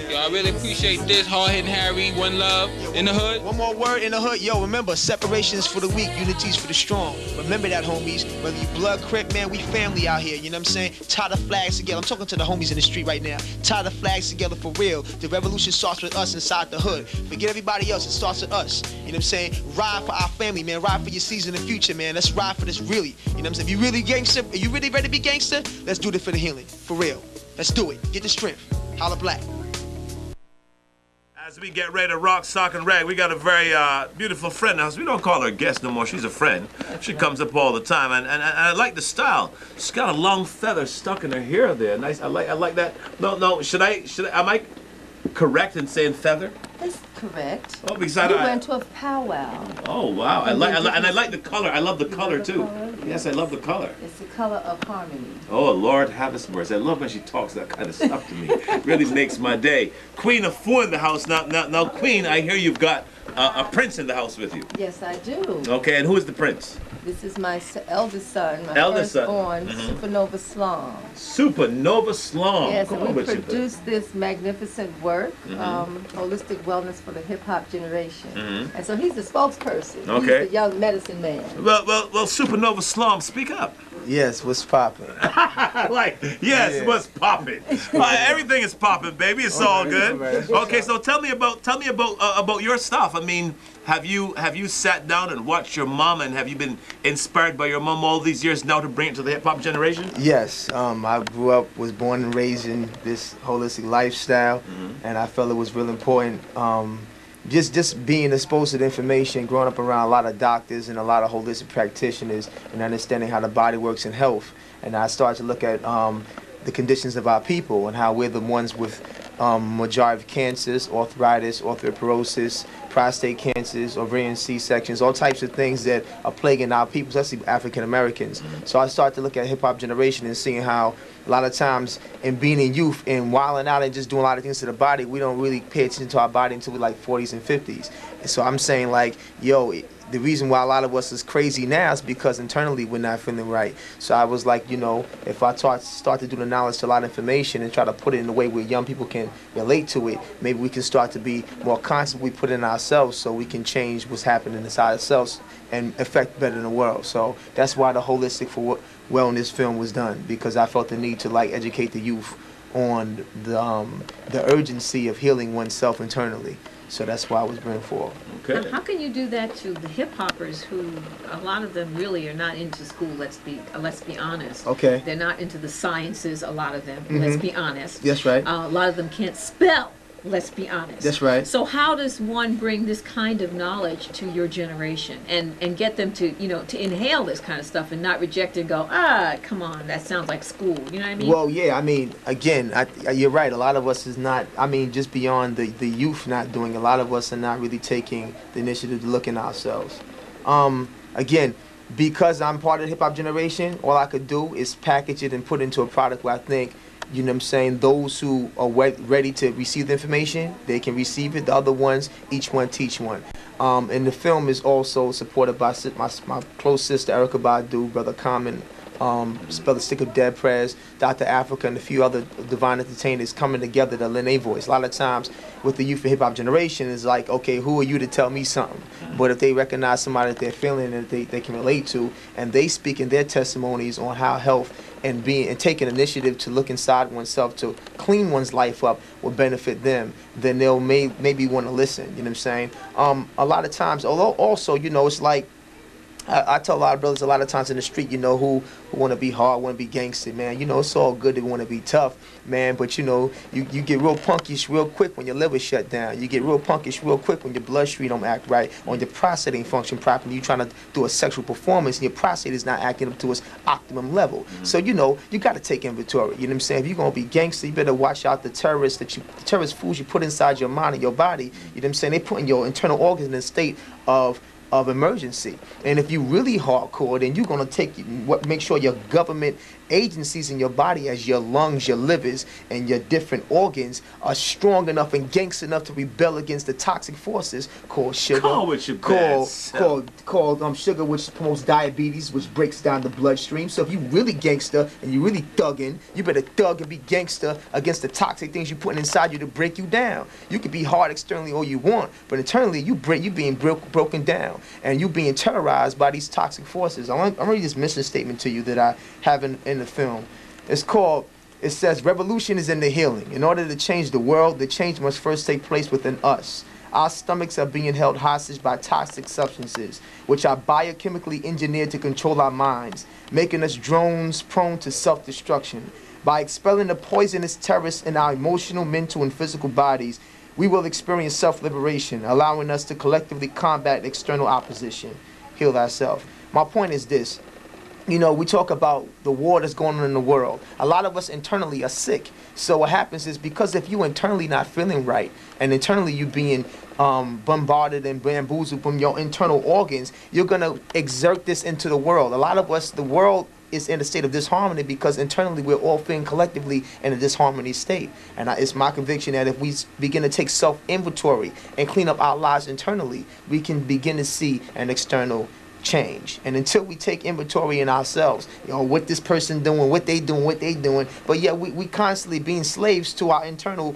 Yo, I really appreciate this. Hard hitting Harry, one love in the hood. One more word in the hood. Yo, remember, separation is for the weak, unity is for the strong. Remember that, homies. Whether you blood, crip, man, we family out here. You know what I'm saying? Tie the flags together. I'm talking to the homies in the street right now. Tie the flags together for real. The revolution starts with us inside the hood. Forget everybody else. It starts with us. You know what I'm saying? Ride for our family, man. Ride for your season in the future, man. Let's ride for this really. You know what I'm saying? If you really gangster, if you really ready to be gangster, let's do this for the healing. For real. Let's do it. Get the strength. Holla Black. As we get ready to rock, sock, and rag, we got a very beautiful friend now. We don't call her a guest no more. She's a friend. She comes up all the time, and I like the style. She's got a long feather stuck in her hair there. Nice. I like that. No. Should I? Am I correct in saying feather? That's correct. Oh, because we went to a powwow. Oh wow! I like the color. I love the color too. Yes, I love the color. It's the color of harmony. Oh Lord, have His mercy! I love when she talks that kind of stuff to me. It really makes my day. Queen Afua in the house now. Queen, I hear you've got a prince in the house with you. Yes, I do. Okay, and who is the prince? This is my eldest son, my firstborn, Supanova Slom. Supanova Slom. Yes, and we produced this magnificent work, Holistic Wellness for the Hip Hop Generation. And so he's the spokesperson. Okay. He's the young medicine man. Well, Supanova Slom, speak up. Yes, what's poppin'? What's poppin'? Everything is poppin', baby. It's all good. Okay, so tell me about your stuff. I mean, have you sat down and watched your mom, and have you been inspired by your mom all these years now to bring it to the hip hop generation? Yes, I grew up, was born and raised in this holistic lifestyle, and I felt it was real important. Just being exposed to the information, growing up around a lot of doctors and a lot of holistic practitioners, and understanding how the body works in health. And I started to look at the conditions of our people and how we're the ones with majority of cancers, arthritis, osteoporosis, prostate cancers, ovarian C-sections, all types of things that are plaguing our people, especially African Americans. So I started to look at hip hop generation and seeing how a lot of times in being in youth and wilding out and just doing a lot of things to the body, we don't really pay attention to our body until we're like 40s and 50s. And so I'm saying like, yo, the reason why a lot of us is crazy now is because internally we're not feeling right. So I was like, you know, if I start to do the knowledge to a lot of information and try to put it in a way where young people can relate to it, maybe we can start to be more conscious we put in ourselves so we can change what's happening inside ourselves and affect better in the world. So that's why the Holistic for Wellness film was done, because I felt the need to like educate the youth on the urgency of healing oneself internally. So that's why I was bringing forward. Okay. How can you do that to the hip hoppers who, a lot of them really are not into school, let's be honest. Okay. They're not into the sciences, a lot of them, let's be honest. That's right. A lot of them can't spell, let's be honest. That's right. So how does one bring this kind of knowledge to your generation and get them to, you know, to inhale this kind of stuff and not reject it and go, come on, that sounds like school, you know what I mean? Well, yeah, I mean, again, you're right. A lot of us is not, I mean, just beyond the youth not doing, a lot of us are not really taking the initiative to look in ourselves. Again, because I'm part of the hip-hop generation, all I could do is package it and put it into a product where I think, you know what I'm saying, those who are ready to receive the information, they can receive it. The other ones, each one teach one. And the film is also supported by my close sister, Erica Badu, Brother Common, Spell the Stick of Dead Prayers, Dr. Africa, and a few other divine entertainers coming together to lend a voice. A lot of times with the youth and hip-hop generation, it's like, okay, who are you to tell me something? But if they recognize somebody that they're feeling and they can relate to, and they speak in their testimonies on how health and taking initiative to look inside oneself to clean one's life up will benefit them, then they'll maybe want to listen, you know what I'm saying? A lot of times, although also, you know, it's like, I tell a lot of brothers a lot of times in the street, you know, who want to be hard, want to be gangster, man. You know, it's all good to want to be tough, man, but, you know, you get real punkish real quick when your liver shut down. You get real punkish real quick when your bloodstream don't act right, or your prostate ain't function properly. You're trying to do a sexual performance, and your prostate is not acting up to its optimum level. So, you know, you got to take inventory. You know what I'm saying? If you're going to be gangster, you better watch out the terrorist foods you put inside your mind and your body. You know what I'm saying? They put in your internal organs in a state of emergency. And if you really hardcore, then you're going to make sure your government agencies in your body, as your lungs, your livers, and your different organs, are strong enough and gangster enough to rebel against the toxic forces called sugar. Called sugar, which promotes diabetes, which breaks down the bloodstream. So if you really gangster and you really thugging, you better thug and be gangster against the toxic things you're putting inside you to break you down. You can be hard externally all you want, but internally you being broken down, and you being terrorized by these toxic forces. I'm reading this mission statement to you that I have in the film. It says, revolution is in the healing. In order to change the world, the change must first take place within us. Our stomachs are being held hostage by toxic substances, which are biochemically engineered to control our minds, making us drones prone to self-destruction. By expelling the poisonous terrorists in our emotional, mental, and physical bodies, we will experience self-liberation, allowing us to collectively combat external opposition. Heal thyself. My point is this. You know, we talk about the war that's going on in the world. A lot of us internally are sick. So what happens is, because if you internally not feeling right, and internally you being bombarded and bamboozled from your internal organs, you're going to exert this into the world. A lot of us, the world is in a state of disharmony because internally we're all feeling collectively in a disharmony state. And it's my conviction that if we begin to take self-inventory and clean up our lives internally, we can begin to see an external change. And until we take inventory in ourselves, you know, what this person doing, what they doing, but yet we constantly being slaves to our internal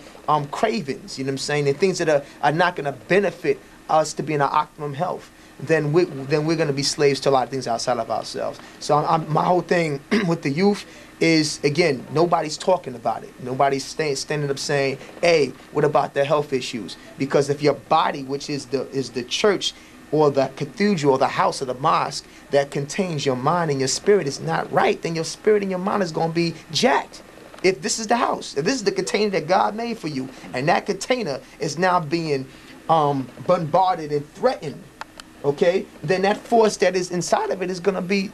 cravings, you know what I'm saying, and things that are not going to benefit us to be in our optimum health, then we're going to be slaves to a lot of things outside of ourselves. So my whole thing with the youth is, again, nobody's talking about it. Nobody's standing up saying, hey, what about the health issues? Because if your body, which is the church or the cathedral or the house or the mosque that contains your mind and your spirit is not right, then your spirit and your mind is going to be jacked. If this is the house, if this is the container that God made for you, and that container is now being bombarded and threatened, okay, then that force that is inside of it is going to be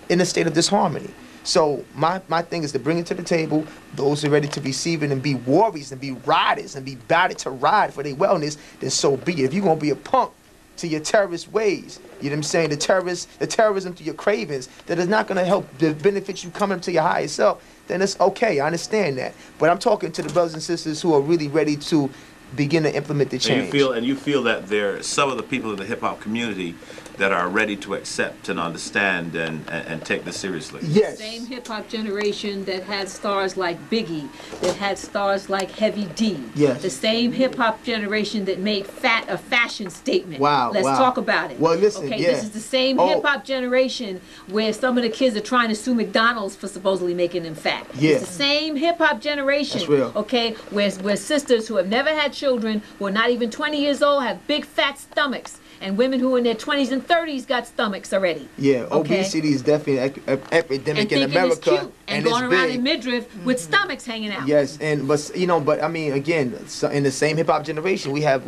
in a state of disharmony. So my thing is to bring it to the table, those who are ready to receive it and be warriors and be riders and be batted to ride for their wellness, then so be it. If you're going to be a punk to your terrorist ways, you know what I'm saying, the terrorism to your cravings, that is not going to help the benefit you coming to your higher self, then it's okay, I understand that. But I'm talking to the brothers and sisters who are really ready to begin to implement the change. And you feel that some of the people in the hip hop community that are ready to accept and understand and take this seriously. Yes. The same hip hop generation that had stars like Biggie, that had stars like Heavy D. Yes. The same hip hop generation that made fat a fashion statement. Wow. Let's talk about it. Well, listen. Okay, yeah. this is the same hip hop generation where some of the kids are trying to sue McDonald's for supposedly making them fat. Yeah. It's the same hip hop generation. That's real. Okay, where sisters who have never had children, who are not even 20 years old, have big fat stomachs. And women who are in their 20s and 30s got stomachs already. Yeah, okay? obesity is definitely an epidemic in America, it's cute, and going it's around big. in midriff with stomachs hanging out. Yes, but I mean, again, so in the same hip hop generation, we have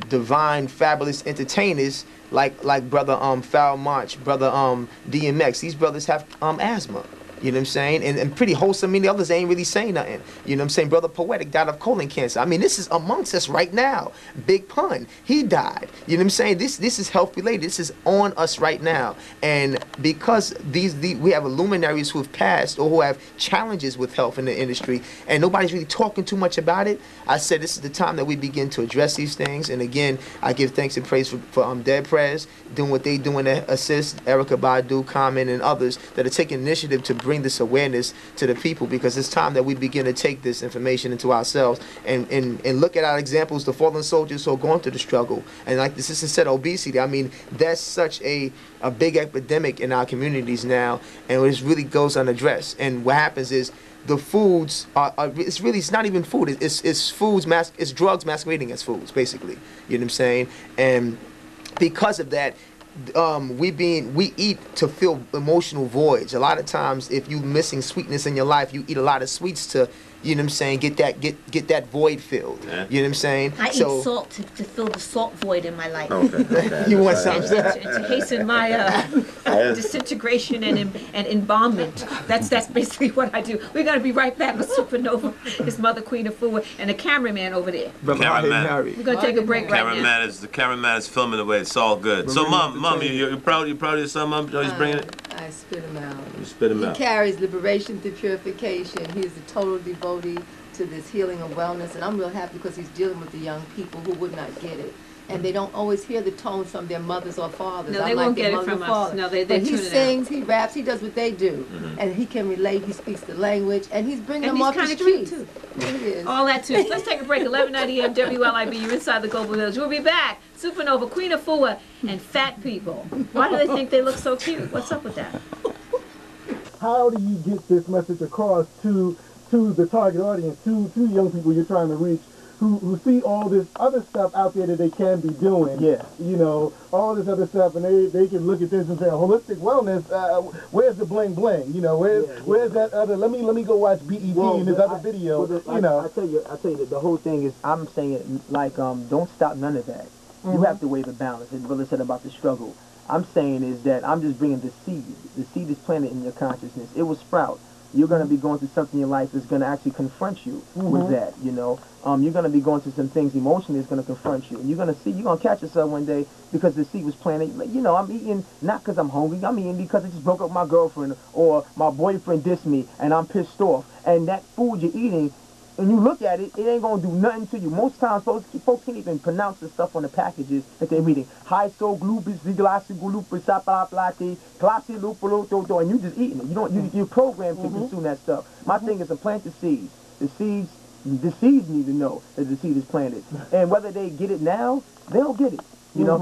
divine, fabulous entertainers like brother Foul March, brother DMX. These brothers have asthma. You know what I'm saying? And pretty wholesome. I mean, the others ain't really saying nothing. You know what I'm saying? Brother Poetic died of colon cancer. I mean, this is amongst us right now. Big Pun, he died. You know what I'm saying? This is health related. This is on us right now. And because we have luminaries who have passed or who have challenges with health in the industry, and nobody's really talking too much about it, I said this is the time that we begin to address these things. And again, I give thanks and praise for Dead Prez doing what they doing to assist Erykah Badu, Common, and others that are taking initiative to bring this awareness to the people, because it's time that we begin to take this information into ourselves and look at our examples, the fallen soldiers who are going through the struggle. And like the sister said, obesity, I mean, that's such a big epidemic in our communities now, and it really goes unaddressed. And what happens is the foods it's not even food, it's foods, it's drugs masquerading as foods, basically. You know what I'm saying? And because of that, we eat to fill emotional voids. A lot of times, if you're missing sweetness in your life, you eat a lot of sweets to, you know what I'm saying, get that void filled. Yeah. You know what I'm saying? I eat salt to fill the salt void in my life. Okay. You want some? To hasten my disintegration and embalmment. That's basically what I do. We're gonna be right back with Supanova, his mother Queen Afua, and the cameraman over there. We're gonna take a break right now. The cameraman is filming away. It's all good. So, Mom, you proud of your son, Mom? He's bringing it. I spit him out. You spit him out. He carries liberation through purification. He is a total devotee to this healing and wellness, and I'm real happy because he's dealing with the young people who would not get it. And they don't always hear the tones from their mothers or fathers. No, they won't get it from us. No, they tune it out. He sings, he raps, he does what they do. And he can relate, he speaks the language, and he's bringing them off the streets. Cute too. He is. All that too. Let's take a break. 11:90 a.m. WLIB. You're inside the Global Village. We'll be back. Supanova, Queen Afua, and fat people. Why do they think they look so cute? What's up with that? How do you get this message across to the target audience, to young people you're trying to reach, who see all this other stuff out there that they can be doing? Yeah. You know, all this other stuff, and they can look at this and say, holistic wellness, where's the bling bling? You know, where's that other, let me go watch BET and this other video, you know. I tell you that the whole thing is, I'm saying it like, don't stop none of that. You have to wave a balance, as Brother said about the struggle. I'm saying is that I'm just bringing the seed. The seed is planted in your consciousness. It will sprout. You're going to be going through something in your life that's going to actually confront you with that, you know. You're going to be going through some things emotionally that's going to confront you. And you're going to catch yourself one day because the seed was planted. You know, I'm eating not because I'm hungry. I'm eating because I just broke up with my girlfriend or my boyfriend dissed me and I'm pissed off. And that food you're eating, and you look at it, it ain't going to do nothing to you. Most times, folks can't even pronounce the stuff on the packages that they're reading. High so glupus, glasi glupus, sapalaplati, glasi lupuloto, and you just eating it. You're programmed to consume that stuff. My thing is to plant the seeds. The seeds need to know that the seed is planted. And whether they get it now, they'll get it. You know,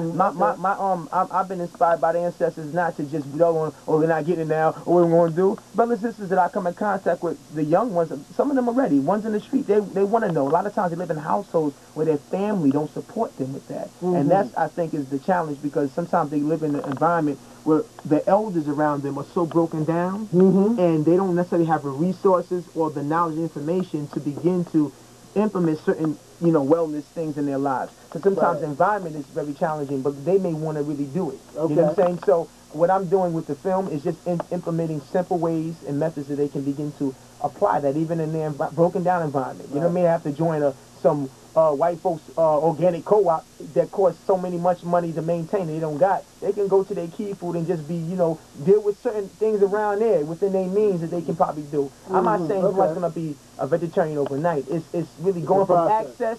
I've been inspired by the ancestors not to just dwell on, oh, we're not getting it now, or what we're going to do. Brothers and sisters that I come in contact with, the young ones, some of them are ready. Ones in the street, they want to know. A lot of times they live in households where their family don't support them with that. And that's, I think, is the challenge, because sometimes they live in an environment where the elders around them are so broken down, and they don't necessarily have the resources or the knowledge and information to begin to implement certain, you know, wellness things in their lives. Because sometimes the environment is very challenging, but they may want to really do it. You know what I'm saying? So what I'm doing with the film is just implementing simple ways and methods that they can begin to apply that even in their broken down environment. You know what I mean? I have to join some white folks organic co-op that costs so much money to maintain. They don't got. They can go to their key food and just be, you know, deal with certain things around there within their means that they can probably do. I'm not saying everyone's going to be a vegetarian overnight. It's really going from access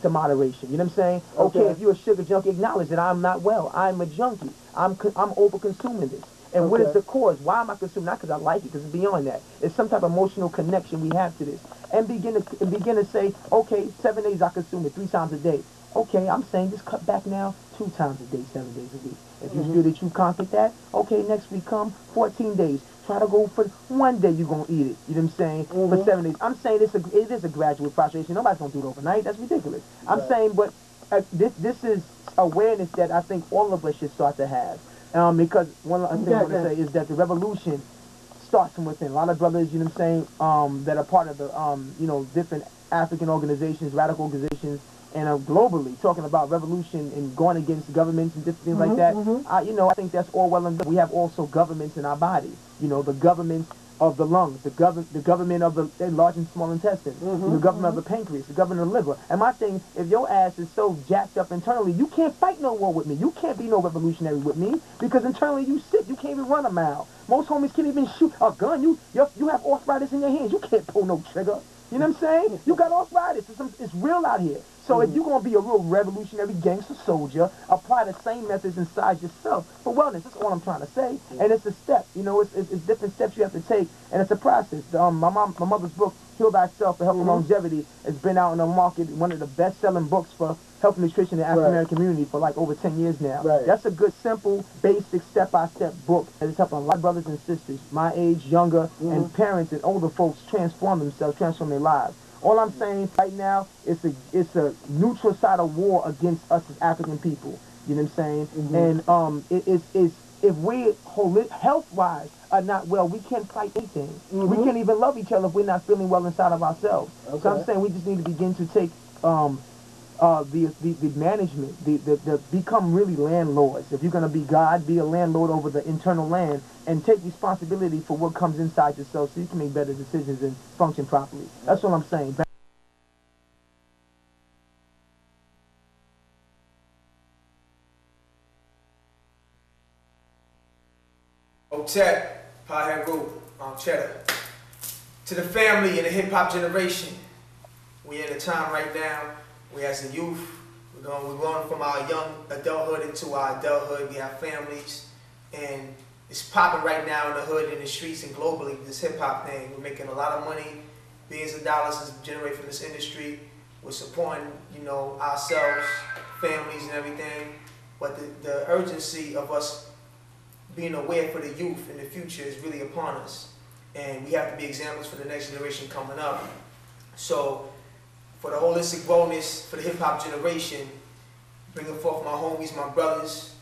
to moderation. You know what I'm saying? Okay, if you're a sugar junkie, acknowledge that I'm not well. I'm a junkie. I'm over-consuming this. And what is the cause? Why am I consuming? Not because I like it, because it's beyond that. It's some type of emotional connection we have to this. And begin to say, okay, 7 days I consume it 3 times a day. Okay, I'm saying just cut back now 2 times a day, 7 days a week. If you feel that you conquered that, okay, next week come 14 days. Try to go for 1 day you're going to eat it. You know what I'm saying? For 7 days. I'm saying it is a gradual process. Nobody's going to do it overnight. That's ridiculous. I'm saying, but this is awareness that I think all of us should start to have. Because one thing I want to say is that the revolution starts from within. A lot of brothers, you know what I'm saying, that are part of the, you know, different African organizations, radical organizations, and globally talking about revolution and going against governments and different things like that. You know, I think that's all well and good. We have also governments in our body. You know, the government of the lungs, the government of the large and small intestine, the government of the pancreas, the government of the liver. And my thing, if your ass is so jacked up internally, you can't fight no war with me. You can't be no revolutionary with me because internally you sick. You can't even run a mile. Most homies can't even shoot a gun. You have arthritis in your hands. You can't pull no trigger. You know what I'm saying? You got arthritis. It's real out here. So if you're going to be a real revolutionary gangster soldier, apply the same methods inside yourself for wellness. That's all I'm trying to say. And it's a step. You know, it's different steps you have to take, and it's a process. My mother's book, Heal Thyself for Health and Longevity, has been out in the market, one of the best-selling books for health and nutrition in the African-American community for like over 10 years now. That's a good, simple, basic, step-by-step book that is helping a lot of brothers and sisters, my age, younger, and parents and older folks transform themselves, transform their lives. All I'm saying right now is it's a neutral-sided war against us as African people. You know what I'm saying? And if we health-wise are not well, we can't fight anything. We can't even love each other if we're not feeling well inside of ourselves. So I'm saying we just need to begin to take the management, the become really landlords. If you're going to be God, be a landlord over the internal land and take responsibility for what comes inside yourself so you can make better decisions and function properly. That's what I'm saying. Otep, Pothead Group, Cheddar. To the family and the hip-hop generation, we're in a time right now where as a youth, we're going from our young adulthood into our adulthood. We have families, and it's popping right now in the hood, in the streets, and globally, this hip-hop thing. We're making a lot of money, billions of dollars is generated from this industry. We're supporting, you know, ourselves, families, and everything. But the urgency of us being aware for the youth in the future is really upon us. And we have to be examples for the next generation coming up. So, for the holistic wellness, for the hip-hop generation, bringing forth my homies, my brothers,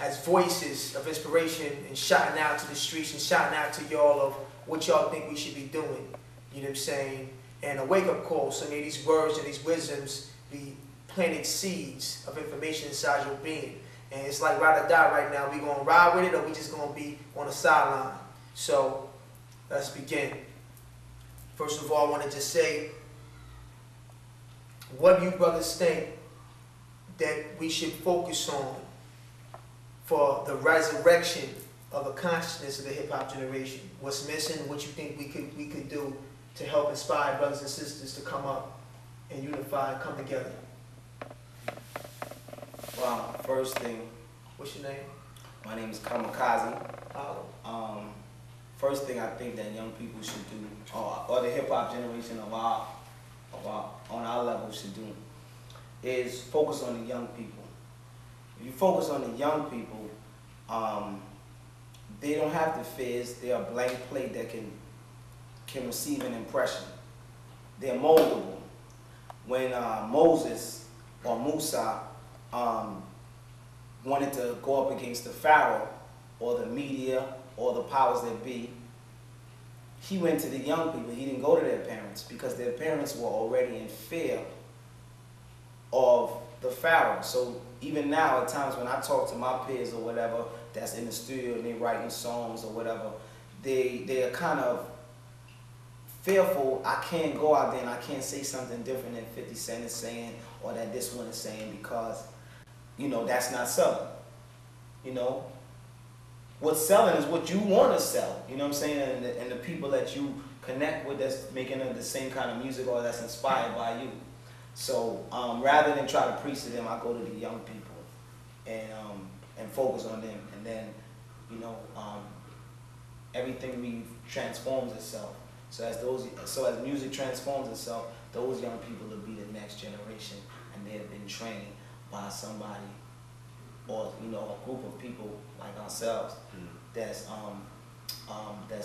as voices of inspiration and shouting out to the streets and shouting out to y'all of what y'all think we should be doing. You know what I'm saying? And a wake-up call, so may these words and these wisdoms be planting seeds of information inside your being. And it's like ride or die right now. We gonna ride with it or we just gonna be on the sideline. So, let's begin. First of all, I want to just say, what do you brothers think that we should focus on for the resurrection of the consciousness of the hip-hop generation? What's missing? What you think we could do to help inspire brothers and sisters to come up and unify and come together? Well, first thing. What's your name? My name is Kamikaze. First thing I think that young people should do, or the hip-hop generation on our level should do, is focus on the young people. If you focus on the young people, they don't have the fears. They're a blank plate that can receive an impression. They're moldable. When Moses or Musa wanted to go up against the Pharaoh or the media or the powers that be, he went to the young people. He didn't go to their parents because their parents were already in fear of the Pharaoh. So even now, at times when I talk to my peers or whatever that's in the studio and they're writing songs or whatever, they are kind of fearful. I can't go out there and I can't say something different than 50 Cent is saying or that this one is saying because, you know, that's not selling. You know, what's selling is what you want to sell. You know what I'm saying? And the people that you connect with that's making the same kind of music or that's inspired by you. So rather than try to preach to them, I go to the young people and focus on them, and then, you know, everything transforms itself. So as music transforms itself, those young people will be the next generation, and they have been trained by somebody, or, you know, a group of people like ourselves that's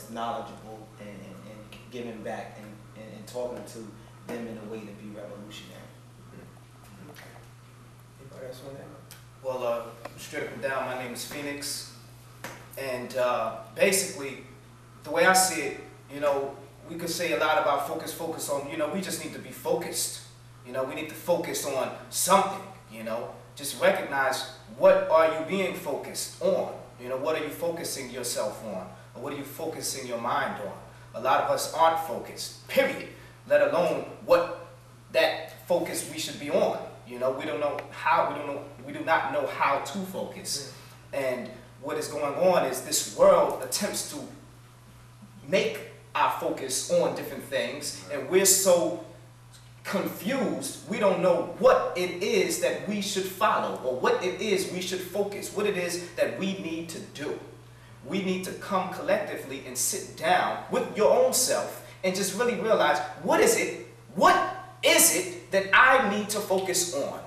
knowledgeable and giving back and talking to them in a way to be revolutionary. Anybody else want that? Well, straight up and down, my name is Phoenix, and basically, the way I see it, you know, we could say a lot about focus on, you know, we just need to be focused. You know, we need to focus on something, you know. Just recognize, what are you being focused on? You know, what are you focusing yourself on? Or what are you focusing your mind on? A lot of us aren't focused, period. Let alone what that focus we should be on. You know, we do not know how to focus. And what is going on is this world attempts to make our focus on different things, and we're so confused, we don't know what it is that we should follow, or what it is we should focus, what it is that we need to do. We need to come collectively and sit down with your own self and just really realize, what is it that I need to focus on?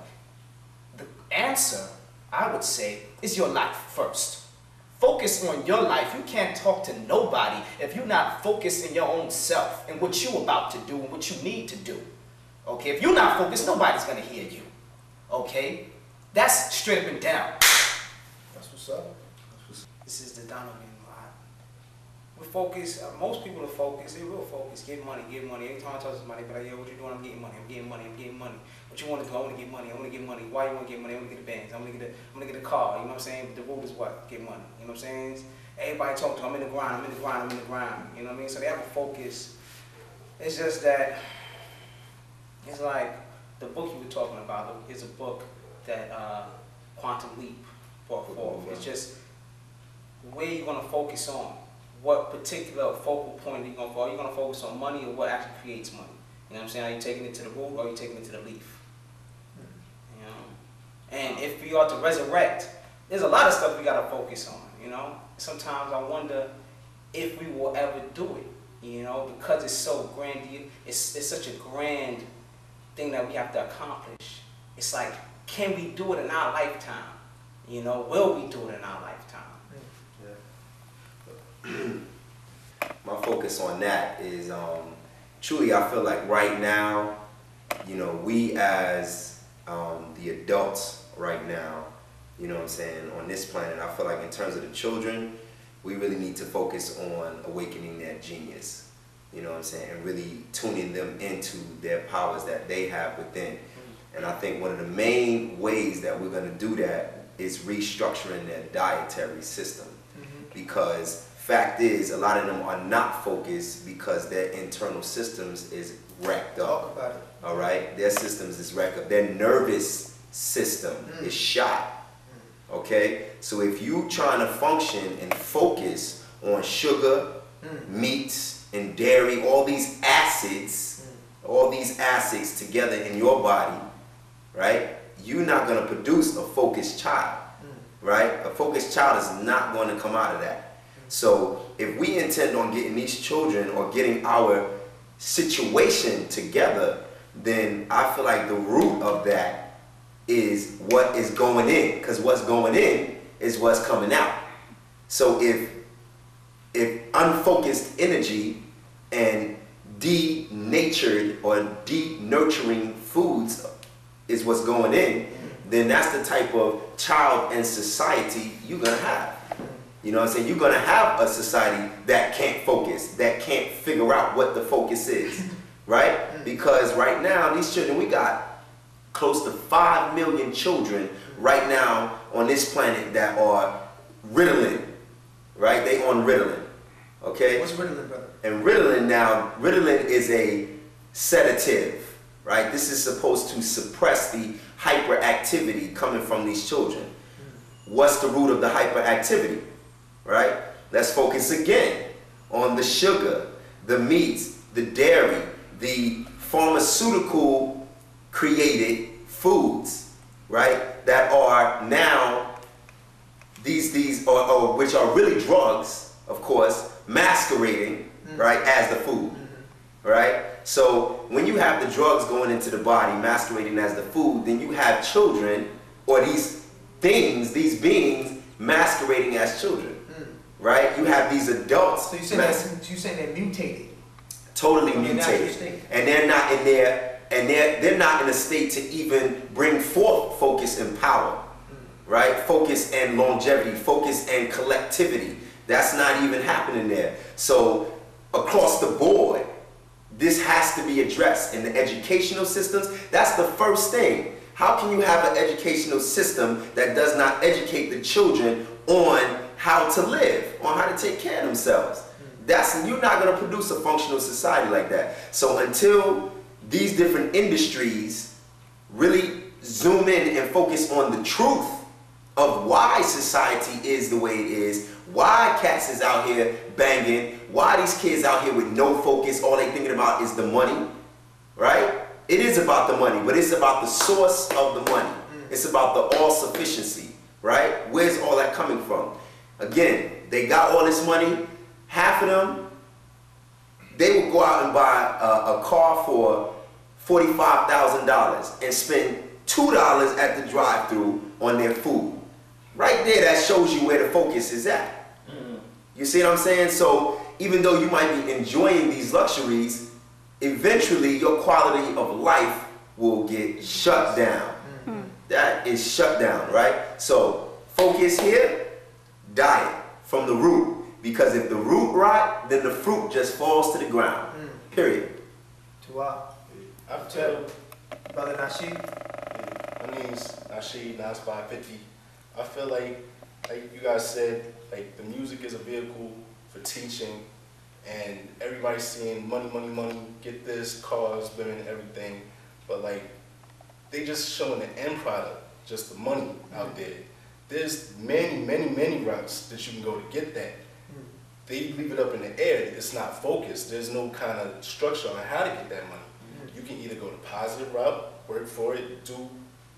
The answer, I would say, is your life first. Focus on your life. You can't talk to nobody if you're not focused in your own self and what you're about to do and what you need to do. Okay, if you're not focused, nobody's gonna hear you. Okay, that's straight up and down. That's what's up. This is the Donald man. We're focused. Most people are focused. They're real focused. Get money, get money. Every time I talk to somebody, but like, yo, what you doing? I'm getting money. I'm getting money. I'm getting money. What you want to do? I want to get money. I want to get money. Why you want to get money? I want to get the bands. I'm gonna get a car. You know what I'm saying? But the rule is what? Get money. You know what I'm saying? Everybody talk to. I'm in the grind. I'm in the grind. I'm in the grind. You know what I mean? So they have a focus. It's just that. It's like the book you were talking about is a book that Quantum Leap brought forth. It's just where you're gonna focus on. What particular focal point are you going to follow? Are you going to focus on money, or what actually creates money? You know what I'm saying? Are you taking it to the root, or are you taking it to the leaf? You know? And if we are to resurrect, there's a lot of stuff we got to focus on, you know? Sometimes I wonder if we will ever do it, you know, because it's so grand. It's such a grand thing that we have to accomplish. It's like, can we do it in our lifetime? You know, will we do it in our lifetime? My focus on that is truly, I feel like right now, you know, we as the adults right now, you know what I'm saying, on this planet, I feel like in terms of the children, we really need to focus on awakening their genius, you know what I'm saying, and really tuning them into their powers that they have within. And I think one of the main ways that we're going to do that is restructuring their dietary system, because fact is, a lot of them are not focused because their internal systems is wrecked up. Talk about it. All right, their systems is wrecked up. Their nervous system is shot. Okay, so if you trying to function and focus on sugar, meats, and dairy, all these acids together in your body, right? You're not going to produce a focused child, right? A focused child is not going to come out of that. So if we intend on getting these children or getting our situation together, then I feel like the root of that is what is going in, because what's going in is what's coming out. So if unfocused energy and denatured or denurturing foods is what's going in, then that's the type of child and society you're gonna have. You know what I'm saying? You're going to have a society that can't focus, that can't figure out what the focus is, right? Because right now, these children, we got close to 5 million children right now on this planet that are Ritalin, right? They on Ritalin, okay? What's Ritalin, brother? And Ritalin is a sedative, right? This is supposed to suppress the hyperactivity coming from these children. What's the root of the hyperactivity? Right? Let's focus again on the sugar, the meats, the dairy, the pharmaceutical created foods, right? That are now or which are really drugs, of course, masquerading, right, as the food, right? So when you have the drugs going into the body, masquerading as the food, then you have children, or these things, these beings, masquerading as children, right? You have these adults. So you saying they're mutated? Totally mutated, and they're not in there, and they're not in a state to even bring forth focus and power, right? Focus and longevity, focus and collectivity. That's not even happening there. So across the board, this has to be addressed in the educational systems. That's the first thing. How can you have an educational system that does not educate the children on how to live, on how to take care of themselves? You're not going to produce a functional society like that. So until these different industries really zoom in and focus on the truth of why society is the way it is, why cats is out here banging, why these kids out here with no focus, all they thinking about is the money, right? It is about the money, but it's about the source of the money. It's about the all-sufficiency, right? Where's all that coming from? Again, they got all this money. Half of them, they would go out and buy a car for $45,000 and spend $2 at the drive-thru on their food. Right there, that shows you where the focus is at. You see what I'm saying? So even though you might be enjoying these luxuries, eventually your quality of life will get shut down. That is shut down, right? So focus here, diet from the root. Because if the root rot, then the fruit just falls to the ground. Period. I tell Brother Nasheed. My name's Nasheed, Nas 550. I feel like you guys said, like the music is a vehicle for teaching, and everybody's seeing money, money, money, get this, cars, women, everything. But like, they just showing the end product, just the money out there. There's many, many, many routes that you can go to get that. They leave it up in the air. It's not focused. There's no kind of structure on how to get that money. You can either go the positive route, work for it, do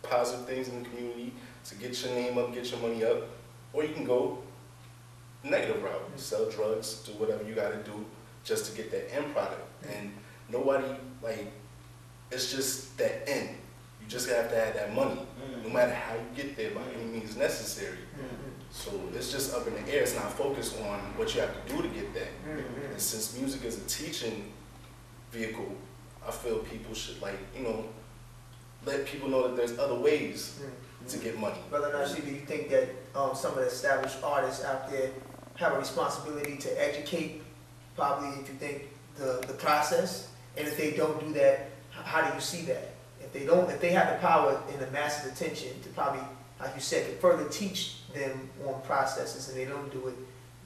positive things in the community to get your name up, get your money up, or you can go the negative route, sell drugs, do whatever you got to do just to get that end product. And nobody, like, it's just that end. You just have to have that money, no matter how you get there by any means necessary. So it's just up in the air. It's not focused on what you have to do to get that. And since music is a teaching vehicle, I feel people should, like, you know, let people know that there's other ways to get money. Brother Nasheed, do you think that some of the established artists out there have a responsibility to educate, probably, if you think, the process? And if they don't do that, how do you see that? If they have the power and the masses' attention to probably, like you said, to further teach them on processes, and they don't do it,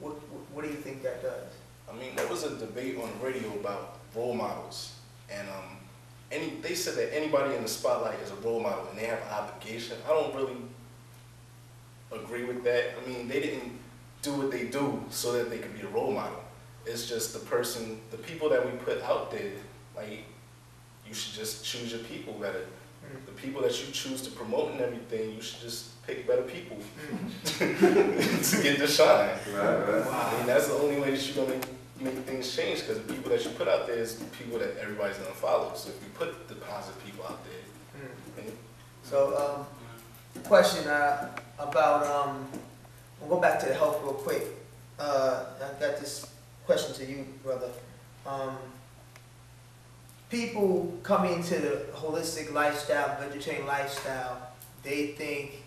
what do you think that does? I mean, there was a debate on the radio about role models, and they said that anybody in the spotlight is a role model and they have an obligation. I don't really agree with that. I mean, they didn't do what they do so that they could be a role model. It's just the people that we put out there, like, you should just choose your people better. The people that you choose to promote and everything, you should just pick better people to get the shine. Right. I mean, that's the only way that you're going to make things change, because the people that you put out there is the people that everybody's going to follow. So if you put the positive people out there. So, question about, we'll go back to the health real quick. I got this question to you, brother. People coming into the holistic lifestyle, vegetarian lifestyle, they think,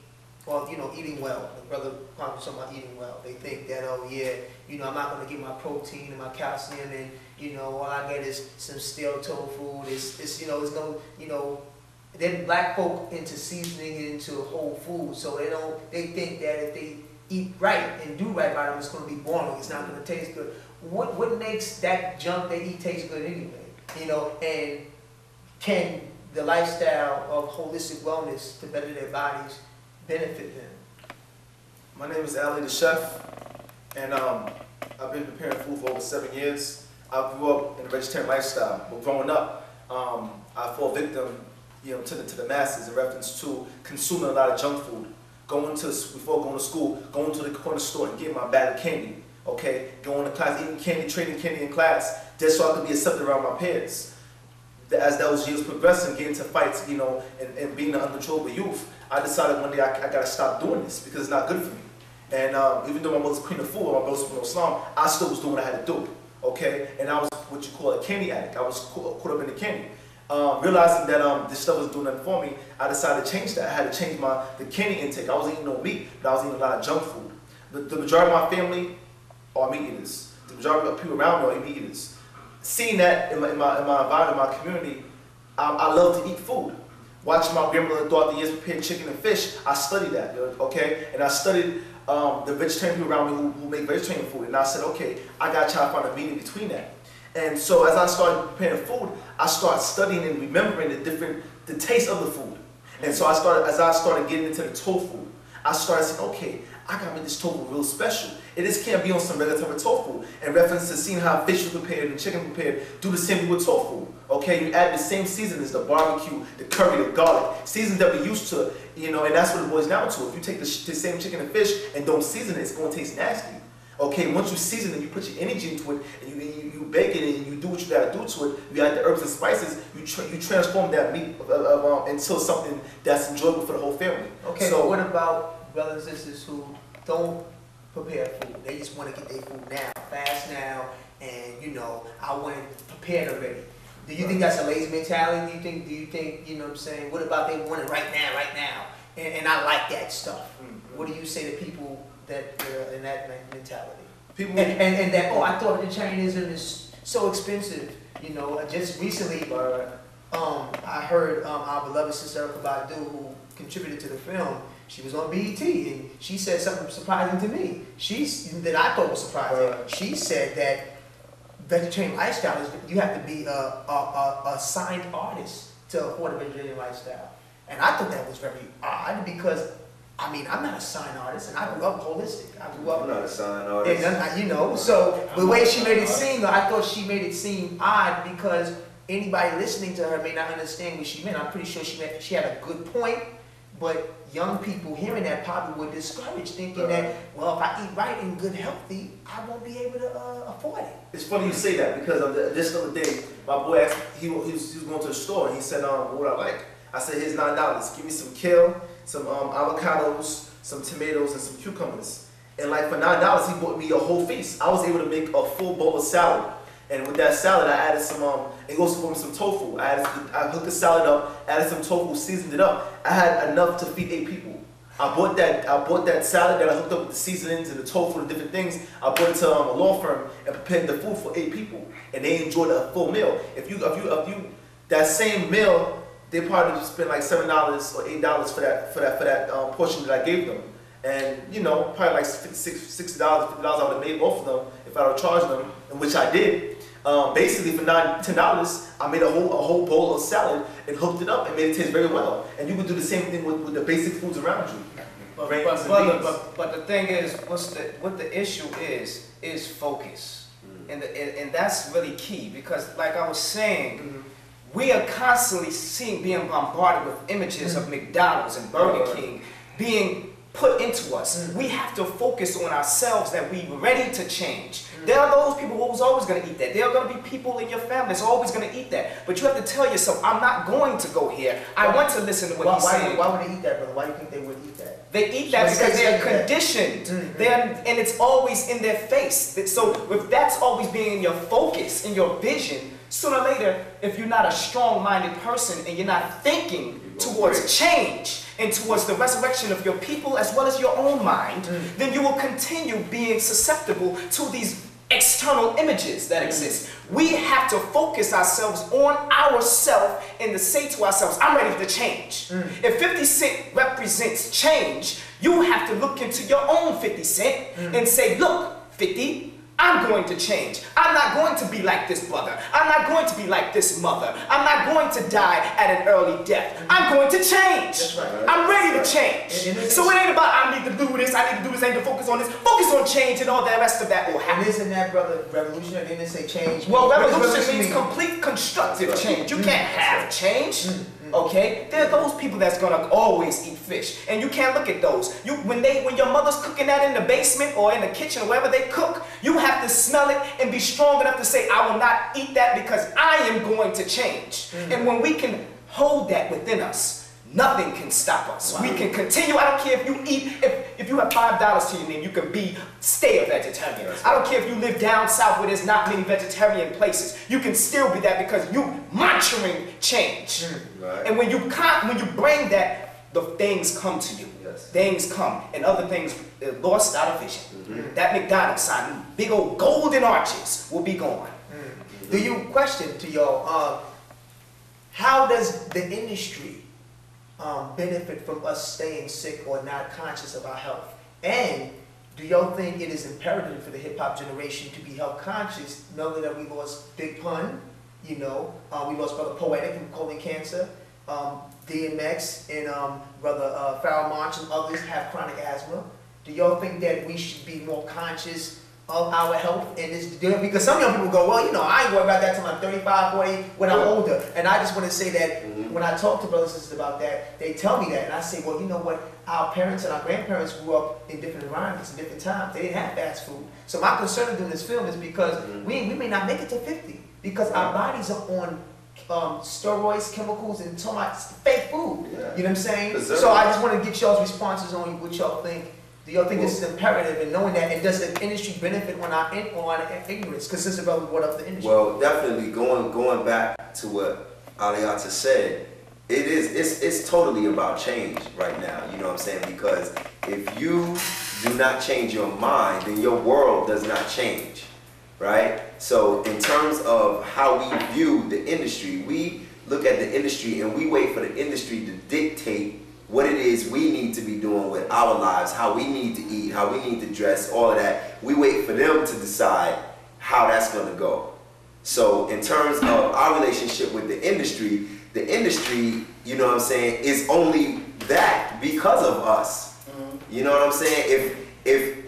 well, you know, eating well. The brother was talking about eating well. They think that, oh yeah, you know, I'm not going to get my protein and my calcium, and, you know, all I get is some stale tofu. It's you know, there's no, you know, then black folk into seasoning it into whole food, so they think that if they eat right and do right by them, it's going to be boring. It's not going to taste good. What makes that junk they eat taste good anyway? You know, and can the lifestyle of holistic wellness to better their bodies benefit them? My name is Ali the Chef, and I've been preparing food for over 7 years. I grew up in a vegetarian lifestyle, but growing up, I fell victim to the masses in reference to consuming a lot of junk food. Before going to school, going to the corner store and getting my bag of candy, okay? Going to class, eating candy, trading candy in class, just so I could be accepted around my peers. As those years progressing, getting into fights, and being an uncontrollable youth, I decided one day I gotta stop doing this because it's not good for me. And even though my mother's Queen Afua, my brother's Supanova Slom, I still was doing what I had to do, okay? And I was what you call a candy addict. I was caught up in the candy. Realizing that this stuff wasn't doing nothing for me, I decided to change that. I had to change the candy intake. I wasn't eating no meat, but I was eating a lot of junk food. The majority of my family are meat eaters. The majority of people around me are meat eaters. Seeing that in my environment, my community, I love to eat food. Watching my grandmother throughout the years prepare chicken and fish, I studied that, okay? And I studied the vegetarian people around me who make vegetarian food, and I said, okay, I gotta try to find a meaning between that. And so as I started preparing food, I started studying and remembering the taste of the food. And so as I started getting into the tofu, I started saying, okay, I gotta make this tofu real special. It just can't be on some regular type of tofu. In reference to seeing how fish was prepared and chicken prepared, do the same thing with tofu. Okay, you add the same seasonings, the barbecue, the curry, the garlic, seasons that we used to, and that's what it boils down to. If you take the same chicken and fish and don't season it, it's gonna taste nasty. Okay, once you season it, you put your energy into it, and you bake it, and you do what you gotta do to it. You add the herbs and spices. You transform that meat into something that's enjoyable for the whole family. Okay, so what about brothers and sisters who don't prepare food? They just want to get their food now, fast now, and I want it prepared already. Do you think that's a lazy mentality? Do you think what I'm saying? What about they want it right now, and I like that stuff? What do you say to people that in that mentality? People and that, I thought vegetarianism is so expensive. Just recently, I heard our beloved sister Badu, who contributed to the film. She was on BET, and she said something surprising to me. That I thought was surprising. She said that vegetarian lifestyle is you have to be a signed artist to afford a vegetarian lifestyle, and I thought that was very odd because I'm not a signed artist, and I grew up holistic. I'm not a signed artist. And, so the way she made it seem, I thought she made it seem odd because anybody listening to her may not understand what she meant. I'm pretty sure she had a good point, but young people hearing that probably were discouraged, thinking that, well, if I eat right and good healthy, I won't be able to afford it. It's funny you say that because this other day, my boy asked, he was going to the store, and he said, what would I like? I said, here's $9. Give me some kale, some avocados, some tomatoes, and some cucumbers. And like for $9, he bought me a whole feast. I was able to make a full bowl of salad. And with that salad, I added some, it goes for some tofu. I hooked the salad up, added some tofu, seasoned it up. I had enough to feed 8 people. I bought that salad that I hooked up with the seasonings and the tofu and different things. I brought it to a law firm and prepared the food for 8 people. And they enjoyed a full meal. If you that same meal, they probably spent like $7 or $8 for that portion that I gave them. And probably like $60, $50 I would have made off of them if I would have charged them, and which I did. Basically for $10, I made a whole bowl of salad and hooked it up and made it taste very well. And you would do the same thing with the basic foods around you. But the thing is, what the issue is focus, and that's really key because, like I was saying, we are constantly being bombarded with images of McDonald's and Burger King being put into us. We have to focus on ourselves, that we're ready to change. There are those people who's always going to eat that. There are going to be people in your family that's always going to eat that. But you have to tell yourself, I'm not going to go here. I want to listen to what he's saying. Why would they eat that, brother? Why do you think they would eat that? They eat that because they're conditioned. And it's always in their face. So if that's always being in your focus, in your vision, sooner or later, if you're not a strong-minded person and you're not thinking towards change and towards the resurrection of your people as well as your own mind, then you will continue being susceptible to these external images that exist. We have to focus ourselves on ourselves and to say to ourselves, I'm ready to change. If 50 Cent represents change, you have to look into your own 50 Cent and say, look, 50, I'm going to change. I'm not going to be like this brother. I'm not going to be like this mother. I'm not going to die at an early death. I'm going to change. Right. I'm ready to change. So it ain't about I need to do this, I need to do this, I need to focus on this. Focus on change and all the rest of that will happen. And isn't that, brother, revolutionary? They didn't say change. Well, revolution means complete constructive change. You can't have change. Okay, there are those people that's gonna always eat fish, and you can't look at those. When your mother's cooking that in the basement or in the kitchen, wherever they cook, you have to smell it and be strong enough to say, I will not eat that because I am going to change. And when we can hold that within us, nothing can stop us. We can continue. I don't care if you eat, if you have $5 to your name, you can stay a vegetarian. I don't care if you live down south where there's not many vegetarian places. You can still be that because you monitoring change. And when you bring that, the things come to you. Things come, and other things lost out of vision. That McDonald's sign, big old golden arches will be gone. Do you question to y'all, how does the industry benefit from us staying sick or not conscious of our health? And do y'all think it is imperative for the hip-hop generation to be health conscious, knowing that we lost Big Pun, you know, we lost Brother Poetic from colon cancer, DMX and Brother Farrell March and others have chronic asthma. Do y'all think that we should be more conscious of our health in this? Because some young people go, well, you know, I ain't worried about that till I'm 35, 40, when I'm older. And I just want to say that when I talk to brothers and sisters about that, they tell me that. And I say, well, you know what? Our parents and our grandparents grew up in different environments, in different times. They didn't have fast food. So my concern in doing this film is because we may not make it to 50 because our bodies are on steroids, chemicals, and so much fake food. You know what I'm saying? So I just want to get y'all's responses on what y'all think. Do y'all think this is imperative in knowing that? And does the industry benefit on our ignorance? Because this is about what up the industry. Well, definitely going back to what Aliata said, it's totally about change right now. You know what I'm saying? Because if you do not change your mind, then your world does not change, right? So in terms of how we view the industry, we look at the industry and we wait for the industry to dictate what it is we need to be doing with our lives, how we need to eat, how we need to dress, all of that. We wait for them to decide how that's going to go. So in terms of our relationship with the industry, you know what I'm saying, is only that because of us. You know what I'm saying? If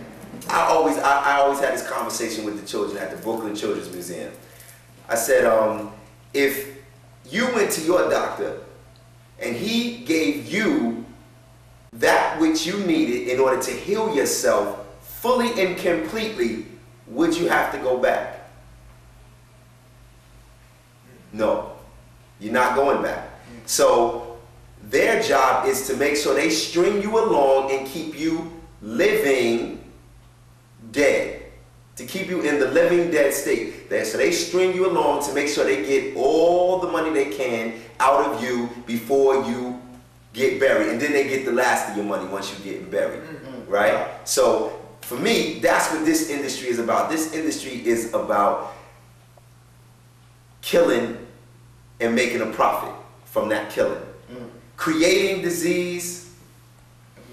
I always had this conversation with the children at the Brooklyn Children's Museum. I said, if you went to your doctor and he gave you that which you needed in order to heal yourself fully and completely, would you have to go back? No, you're not going back. So their job is to make sure they string you along and keep you living dead, to keep you in the living dead state. So they string you along to make sure they get all the money they can out of you before you get buried. And then they get the last of your money once you get buried, right? So for me, that's what this industry is about. This industry is about killing and making a profit from that killing. Creating disease,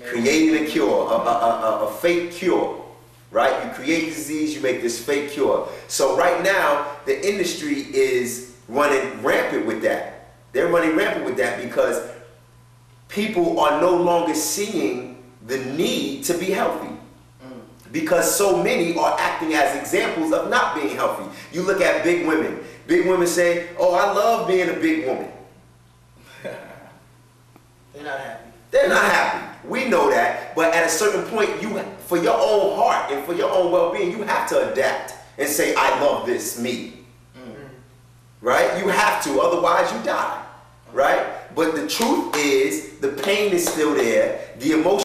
creating a cure, a fake cure. Right? You create disease, you make this fake cure. So right now, the industry is running rampant with that. They're running rampant with that because people are no longer seeing the need to be healthy. Because so many are acting as examples of not being healthy. You look at big women. Big women say, oh, I love being a big woman. They're not happy. They're not happy. We know that, but at a certain point, for your own heart and for your own well-being, you have to adapt and say, I love this, me. Right? You have to, otherwise you die. Right? But the truth is, the pain is still there, the emotion